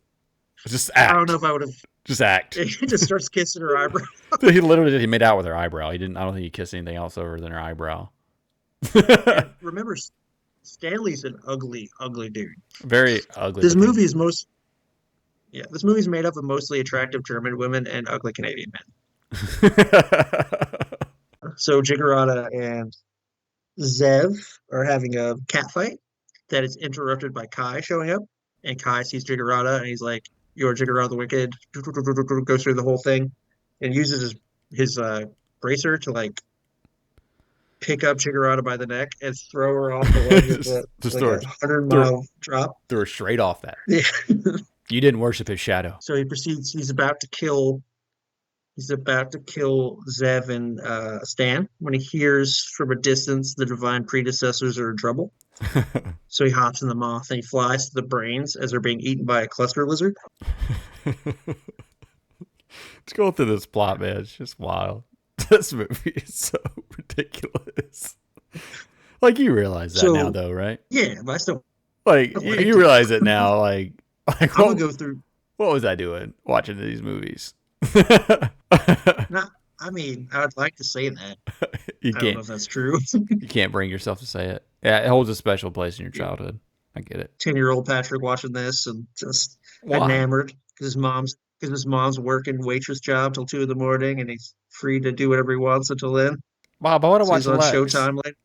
Just act. I don't know if I would have. Just act. He just starts kissing her eyebrow. He literally did. He made out with her eyebrow. He didn't. I don't think he kissed anything else over than her eyebrow. Remember, Stanley's an ugly, ugly dude. Very ugly. This movie is this movie's made up of mostly attractive German women and ugly Canadian men. So Jiggerada and Zev are having a cat fight that is interrupted by Kai showing up. And Kai sees Jiggerada and he's like, "You're Jiggerada the Wicked." Goes through the whole thing and uses his bracer to like pick up Jiggerada by the neck and throw her off the ledge of the 100-mile drop. Threw her straight off that. Yeah. You didn't worship his shadow. So he proceeds. He's about to kill Zev and Stan when he hears from a distance the divine predecessors are in trouble. So he hops in the moth and he flies to the brains as they're being eaten by a cluster lizard. Let's go through this plot, man. It's just wild. This movie is so ridiculous. Like you realize that now, though, right? Yeah, but I still you realize it now. Like I'm gonna go through. What was I doing watching these movies? I mean, I'd like to say that. I don't know if that's true. You can't bring yourself to say it. Yeah, it holds a special place in your childhood. I get it. 10-year-old Patrick watching this and just enamored because his mom's working waitress job till 2 a.m. and he's free to do whatever he wants until then. Wow, but I want to watch he's on LEXX. Showtime later.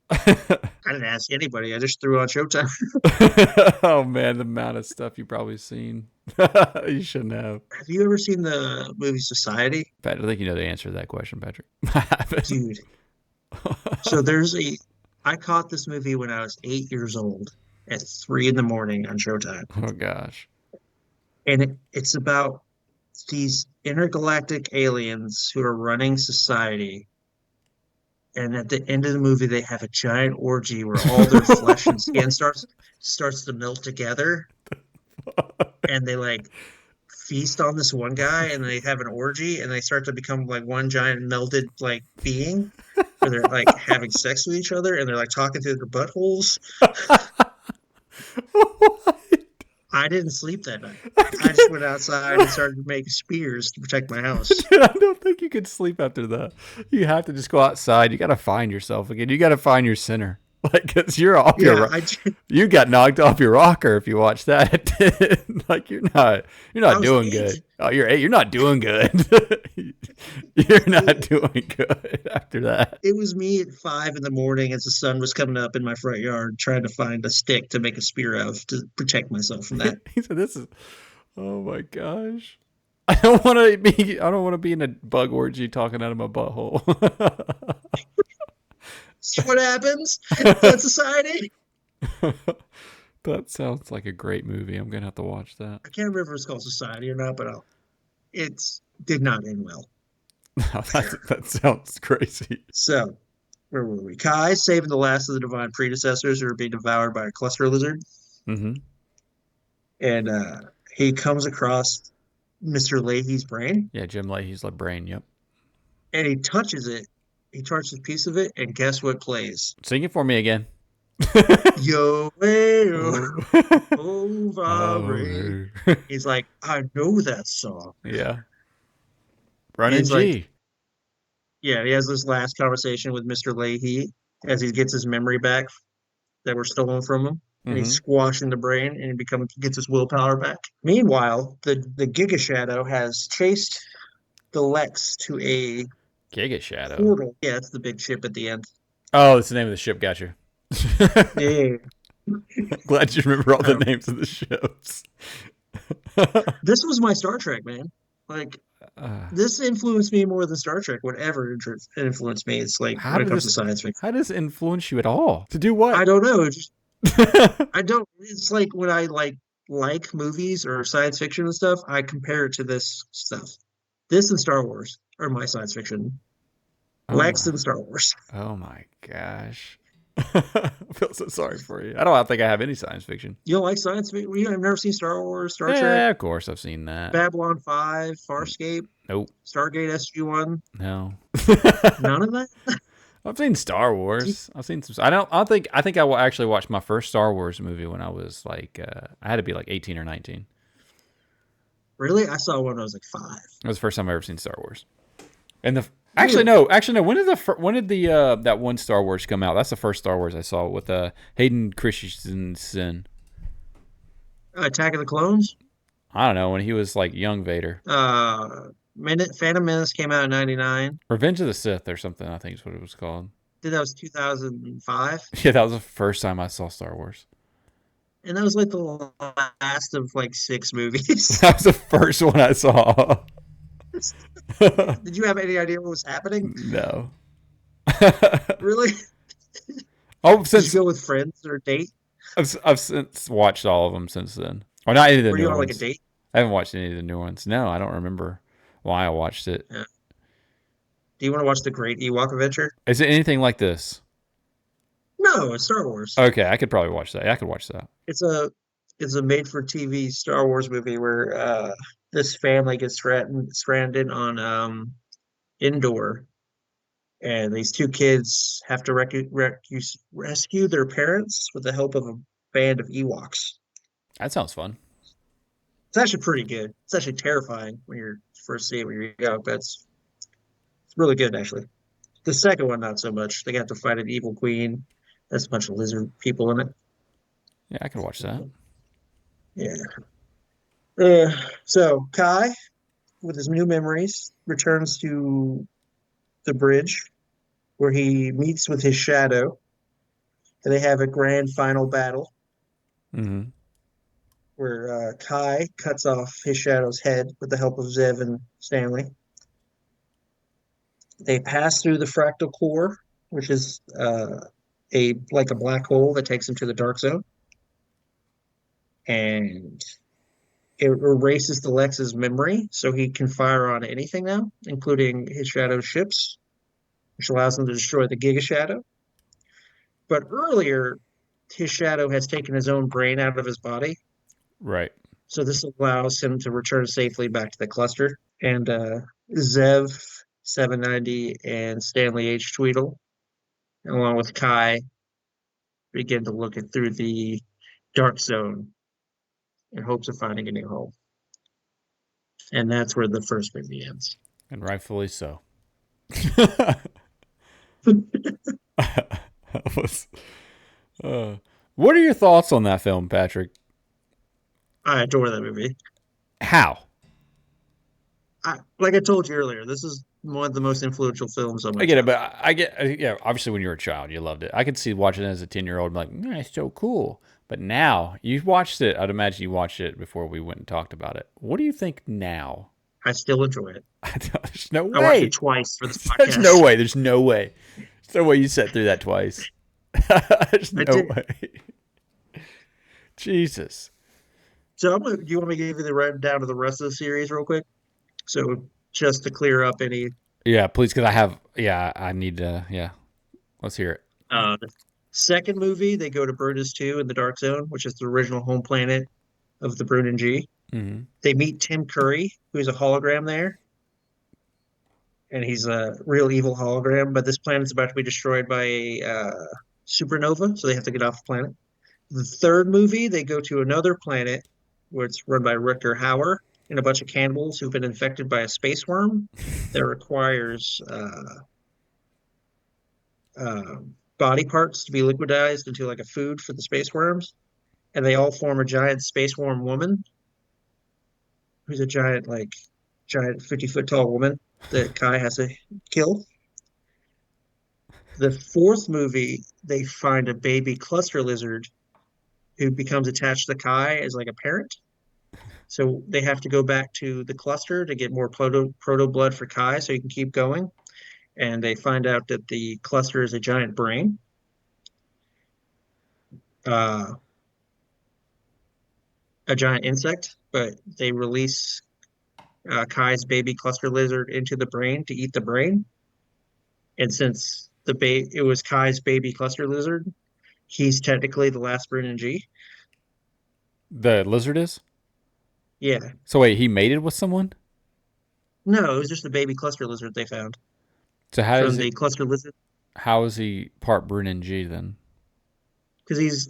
I didn't ask anybody. I just threw on Showtime. Oh man, the amount of stuff you've probably seen. You shouldn't have. Have you ever seen the movie Society? Pat, I think you know the answer to that question, Patrick. Dude. So I caught this movie when I was 8 years old at 3 a.m. on Showtime. Oh gosh. And it's about these intergalactic aliens who are running society. And at the end of the movie, they have a giant orgy where all their flesh and skin starts to melt together. And they like feast on this one guy and they have an orgy and they start to become like one giant melted like being where they're like having sex with each other and they're like talking through their buttholes. What? I didn't sleep that night. I just went outside and started to make spears to protect my house. Dude, I don't think you could sleep after that. You have to just go outside. You got to find yourself again. You got to find your center. Like, cause you're off Yeah, your, I did. you got knocked off your rocker if you watch that. Like, you're I not was doing 8. good. Oh, you're 8. You're not doing good. You're not doing good after that. It was me at 5 in the morning as the sun was coming up in my front yard, trying to find a stick to make a spear out of to protect myself from that. He said, "This is, oh my gosh." I don't want to be. I don't want to be in a bug orgy talking out of my butthole. See what happens in society? That sounds like a great movie. I'm gonna have to watch that. I can't remember if it's called Society or not, but it's did not end well. That sounds crazy. So, where were we? Kai saving the last of the divine predecessors who are being devoured by a cluster lizard. Mm-hmm. And he comes across Mr. Leahy's brain Yeah, Jim Leahy's brain. Yep. and he touches it. He touches a piece of it, and guess what plays? Sing it for me again. Yo, hey, oh, he's like, I know that song. Yeah. Running He's G. like, yeah, he has this last conversation with Mr. Leahy as he gets his memory back that were stolen from him. And he's Mhm. squashing the brain and he gets his willpower back. Meanwhile, the Giga Shadow has chased the LEXX to a Giga Shadow. portal. Yeah, it's the big ship at the end. Oh, it's the name of the ship. Gotcha. Yeah. Glad you remember all the names of the ships. This was my Star Trek, man. Like, this influenced me more than Star Trek would ever influence me. It's like How when it did comes to this- science fiction. How does it influence you at all? To do what? I don't know. I don't. It's like when I like movies or science fiction and stuff. I compare it to this stuff. This and Star Wars are my science fiction. Oh LEXX my- and Star Wars. Oh my gosh. I feel so sorry for you. I don't think I have any science fiction. You don't like science fiction? You have never seen Star Wars, Star Yeah, Trek, of course I've seen that. Babylon 5, Farscape, Nope. Stargate SG-1? No. None of that? I've seen Star Wars. I've seen some. I think I will actually watch my first Star Wars movie when I was I had to be 18 or 19. Really? I saw one when I was 5. That was the first time I ever seen Star Wars. And actually no. When did the that one Star Wars come out? That's the first Star Wars I saw with Hayden Christensen. Attack of the Clones? I don't know, when he was young Vader. Phantom Menace came out in 99. Revenge of the Sith or something, I think is what it was called. I think that was 2005. Yeah, that was the first time I saw Star Wars. And that was the last of 6 movies. That was the first one I saw. Did you have any idea what was happening? No. Really? Oh, Did since you go with friends or a date? I've since watched all of them since then. Or not any of the Were new you on ones. a date? I haven't watched any of the new ones. No, I don't remember why I watched it. Yeah. Do you want to watch The Great Ewok Adventure? Is it anything like this? No, it's Star Wars. Okay, I could probably watch that. I could watch that. It's a made-for-TV Star Wars movie where this family gets stranded on Endor, and these 2 kids have to rescue their parents with the help of a band of Ewoks. That sounds fun. It's actually pretty good. It's actually terrifying when you're first see it when you're young, but it's really good actually. The second one, not so much. They got to fight an evil queen. There's a bunch of lizard people in it. Yeah, I could watch that. Yeah. So Kai, with his new memories, returns to the bridge where he meets with his shadow, and they have a grand final battle Mm-hmm. where Kai cuts off his shadow's head with the help of Zev and Stanley. They pass through the fractal core, which is a black hole that takes them to the dark zone, and it erases the LEXX's memory, so he can fire on anything now, including his shadow's ships, which allows him to destroy the Giga Shadow. But earlier, his shadow has taken his own brain out of his body, Right. so this allows him to return safely back to the cluster. And Zev 790 and Stanley H. Tweedle, along with Kai, begin to look through the dark zone in hopes of finding a new home. And that's where the first movie ends. And rightfully so. What are your thoughts on that film, Patrick? I adore that movie. How? Like I told you earlier, this is one of the most influential films on my I get it, childhood. but I get, yeah, obviously when you were a child, you loved it. I could see watching it as a 10-year-old, like, it's so cool. But now, you watched it, I'd imagine you watched it before we went and talked about it. What do you think now? I still enjoy it. There's no I watched way. it twice for this podcast. There's no way. There's no way. There's no way you sat through that twice. There's I no did. way. Jesus. So do you want me to give you the rundown of the rest of the series real quick? So just to clear up any. Yeah, please, because I need to, yeah. Let's hear it. The second movie, they go to Brutus 2 in the Dark Zone, which is the original home planet of the Brunin G. Mm-hmm. They meet Tim Curry, who's a hologram there. And he's a real evil hologram, but this planet's about to be destroyed by a supernova, so they have to get off the planet. The third movie, they go to another planet where it's run by Rutger Hauer and a bunch of cannibals who've been infected by a space worm that requires body parts to be liquidized into like a food for the space worms. And they all form a giant space worm woman who's a giant 50-foot tall woman that Kai has to kill. The fourth movie, they find a baby cluster lizard who becomes attached to Kai as like a parent. So they have to go back to the cluster to get more proto blood for Kai so he can keep going. And they find out that the cluster is a giant brain. A giant insect, but they release Kai's baby cluster lizard into the brain to eat the brain. And since it was Kai's baby cluster lizard, he's technically the last Brunin G. The lizard is? Yeah. So wait, he mated with someone? No, it was just the baby cluster lizard they found. So how From is the it? cluster lizard. How is he part Brunin G then? Because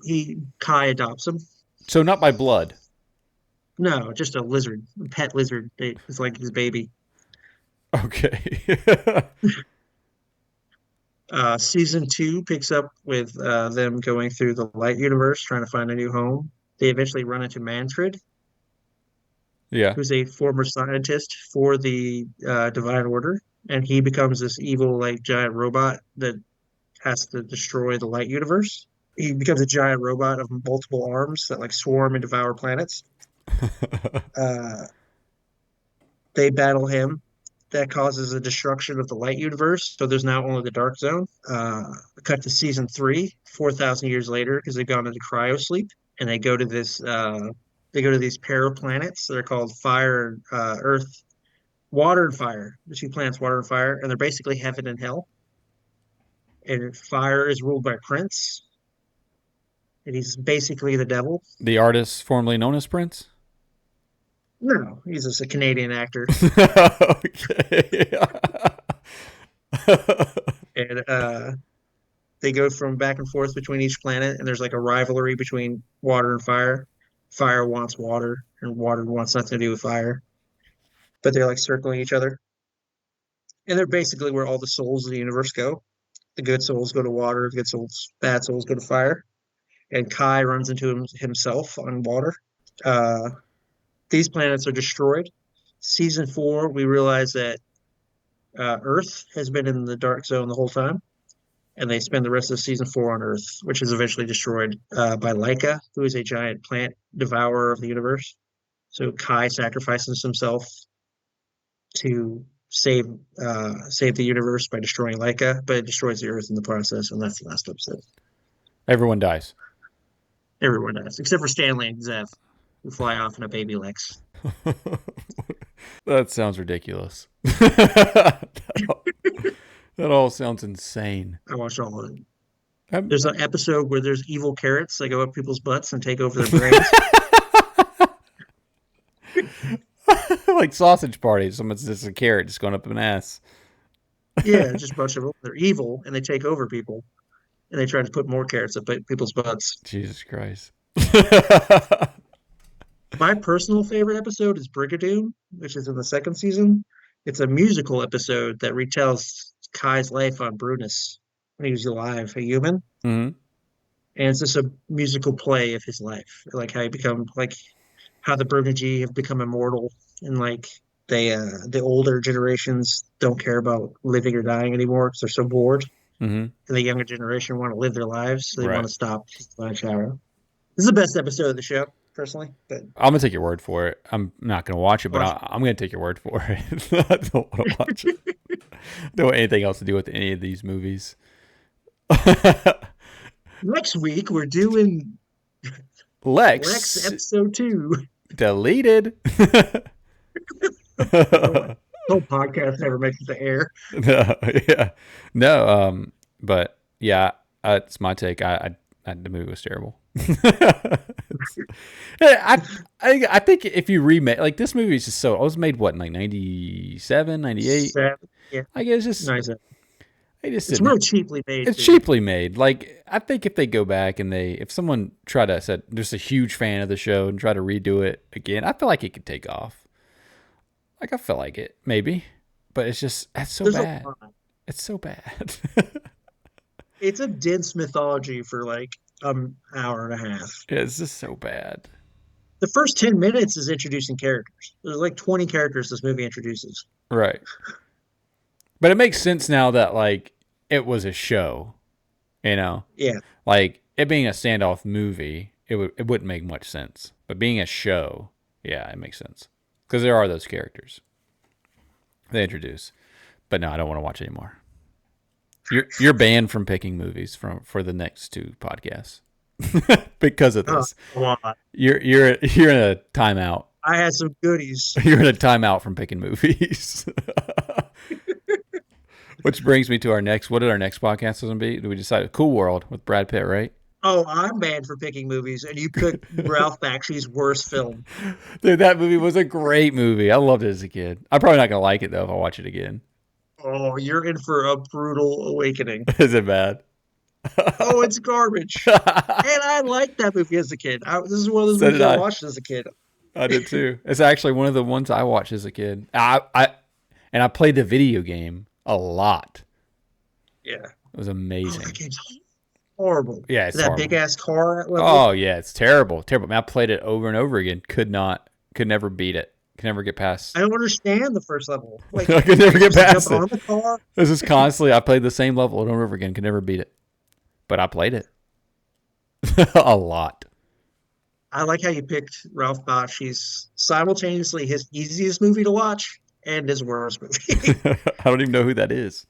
Kai adopts him. So not by blood. No, just a lizard, a pet lizard. It's like his baby. Okay. Season 2 picks up with them going through the light universe, trying to find a new home. They eventually run into Manfred, Yeah. who's a former scientist for the Divine Order, and he becomes this evil, like, giant robot that has to destroy the light universe. He becomes a giant robot of multiple arms that like swarm and devour planets. They battle him. That causes a destruction of the light universe. So there's now only the dark zone. Cut to season 3, 4,000 years later, because they've gone into cryosleep, and they go to this. They go to these paraplanets. They're called Fire, Earth, Water, and Fire. The two planets, Water and Fire, and they're basically heaven and hell. And Fire is ruled by Prince, and he's basically the devil. The artist formerly known as Prince? No, he's just a Canadian actor. Okay. And they go from back and forth between each planet, and there's like a rivalry between water and fire. Fire wants water, and water wants nothing to do with fire. But they're like circling each other. And they're basically where all the souls of the universe go. The good souls go to water, the bad souls go to fire. And Kai runs into himself on water. These planets are destroyed. Season 4, we realize that Earth has been in the dark zone the whole time, and they spend the rest of season 4 on Earth, which is eventually destroyed by Laika, who is a giant plant devourer of the universe. So Kai sacrifices himself to save the universe by destroying Laika, but it destroys the Earth in the process, and that's the last episode. Everyone dies. Everyone dies, except for Stanley and Zev, who fly off in a baby LEXX. That sounds ridiculous. That all sounds insane. I watched all of it. There's an episode where there's evil carrots that go up people's butts and take over their brains. Like sausage parties. Someone's just a carrot just going up an ass. Yeah, just a bunch of them. They're evil and they take over people. And they try to put more carrots up people's butts. Jesus Christ. My personal favorite episode is Brigadoon, which is in the second season. It's a musical episode that retells Kai's life on Brunus when he was alive, a human. Hmm. And it's just a musical play of his life, like how he become like how the Brunigi have become immortal, and like the older generations don't care about living or dying anymore because they're so bored, Hmm. and the younger generation want to live their lives, so they want Right. to stop by shower. This is the best episode of the show, personally. But I'm gonna take your word for it. I'm not gonna watch it, but watch I'm gonna take your word for it. I don't want to watch it. I don't want anything else to do with any of these movies. next week we're doing Lex Lex episode 2. deleted. The whole podcast never makes it to air. No, yeah, no. But yeah, it's my take. The movie was terrible. I think if you remake like this movie is just so it was made what in like 97, 98. Yeah, I guess just nice. they just It's didn't. real cheaply made It's too. cheaply made. Like I think if they go back and if someone try to said there's a huge fan of the show and try to redo it again, I feel like it could take off. Like I feel like it maybe, but that's so There's a bad. lot. It's so bad. It's a dense mythology for like hour and a half. Yeah, it's just so bad. The first 10 minutes is introducing characters. There's like 20 characters this movie introduces. Right. But it makes sense now that like it was a show, you know, Yeah. like it being a standoff movie, it wouldn't make much sense. But being a show, yeah, it makes sense because there are those characters they introduce. But no, I don't want to watch anymore. You're banned from picking movies for the next 2 podcasts because of Oh, this. come on. You're in a timeout. I had some goodies. You're in a timeout from picking movies. Which brings me to what did our next podcast was going to be? We decided Cool World with Brad Pitt, right? Oh, I'm banned for picking movies, and you picked Ralph Bakshi's worst film. Dude, that movie was a great movie. I loved it as a kid. I'm probably not going to like it, though, if I watch it again. Oh, you're in for a brutal awakening. Is it bad? Oh, it's garbage. And I liked that movie as a kid. This is one of those So movies did I I. watched as a kid. I did too. It's actually one of the ones I watched as a kid. And I played the video game a lot. Yeah. It was Oh, amazing. that game's horrible. Yeah, it's that horrible. big ass car at level. Oh yeah, it's terrible, terrible. Man, I played it over and over again. Could never beat it. Could never get past. I don't understand the first level. Like, I could never get just past jump on it. the car. This is constantly. I played the same level over and over again. Could never beat it, but I played it a lot. I like how you picked Ralph Bakshi's simultaneously his easiest movie to watch and his worst movie. I don't even know who that is.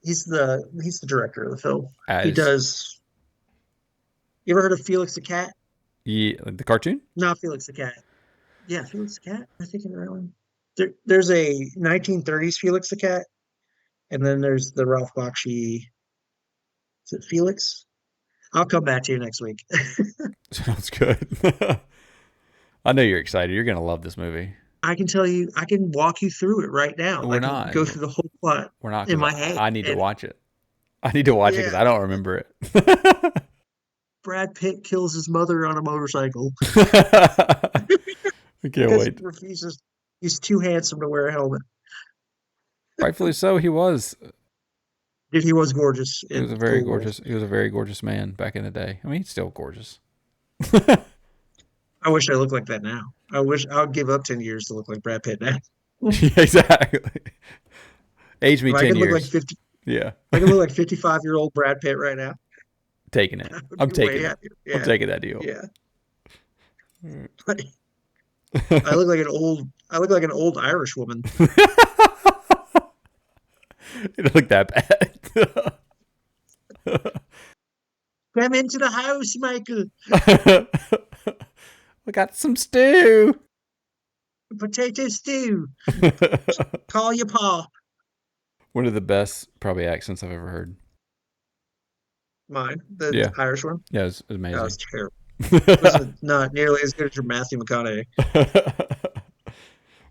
He's the director of the film. He As does. You ever heard of Felix the Cat? the cartoon? Not Felix the Cat. Yeah, Felix the Cat. Am I thinking the right one? There's a 1930s Felix the Cat, and then there's the Ralph Bakshi. Is it Felix? I'll come back to you next week. Sounds good. I know you're excited. You're gonna love this movie. I can tell you, I can walk you through it right now. We're I can not. go through the whole plot We're not. in 'Cause my head. I need to And watch it. I need to watch it because Yeah. I don't remember it. Brad Pitt kills his mother on a motorcycle I can't because wait. he refuses. He's too handsome to wear a helmet. Rightfully so. He was. Dude, he was gorgeous. He was a very gorgeous. He was a very gorgeous man back in the day. I mean, he's still gorgeous. I wish I looked like that now. I wish I would give up 10 years to look like Brad Pitt now. Yeah, exactly. Age me If I 10 could look like years. 50, Yeah, I can look like 55-year-old Brad Pitt right now. taking it. I would I'm be way taking it. happier. I'm Yeah, taking that deal. yeah. I look like an old Irish woman. It didn't look that bad. Come into the house, Michael. We got some stew. Potato stew. Call your pa. One of the best probably accents I've ever heard. Mine, the Yeah. Irish one. Yeah, it was That amazing. was terrible. It was not nearly as good as your Matthew McConaughey.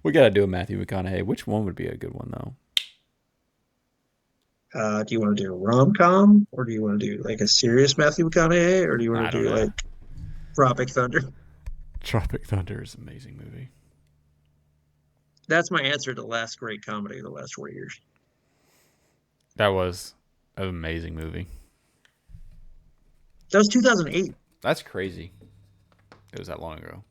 We got to do a Matthew McConaughey. Which one would be a good one, though? Do you want to do a rom-com, or do you want to do like a serious Matthew McConaughey, or do you want I to don't do know. like Tropic Thunder? Tropic Thunder is an amazing movie. That's my answer to last great comedy of the last 4 years. That was an amazing movie. That was 2008. That's crazy. It was that long ago.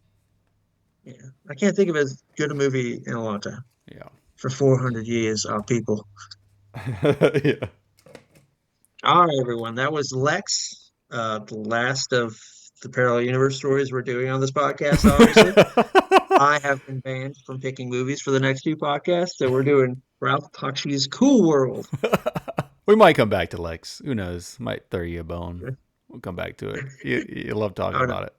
Yeah, I can't think of as good a movie in a long time. Yeah. For 400 years, our people. Yeah. All right, everyone. That was Lex, the last of the parallel universe stories we're doing on this podcast, obviously. I have been banned from picking movies for the next two podcasts, so we're doing Ralph Bakshi's Cool World. We might come back to LEXX. Who knows? Might throw you a bone. We'll come back to it. You love talking about it.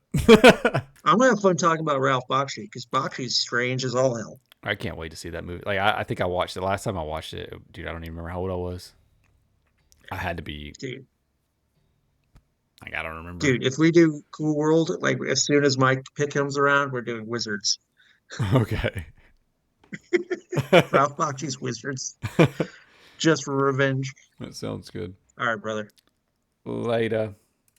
I'm gonna have fun talking about Ralph Bakshi because Bakshi's strange as all hell. I can't wait to see that movie. Like I think I watched it last time I watched it. Dude, I don't even remember how old I was. I had to be. Dude, Like I don't remember. dude, if we do Cool World, like as soon as my pick comes around, we're doing Wizards. Okay. Ralph Bakshi's Wizards, just for revenge. That sounds good. All right, brother. Later.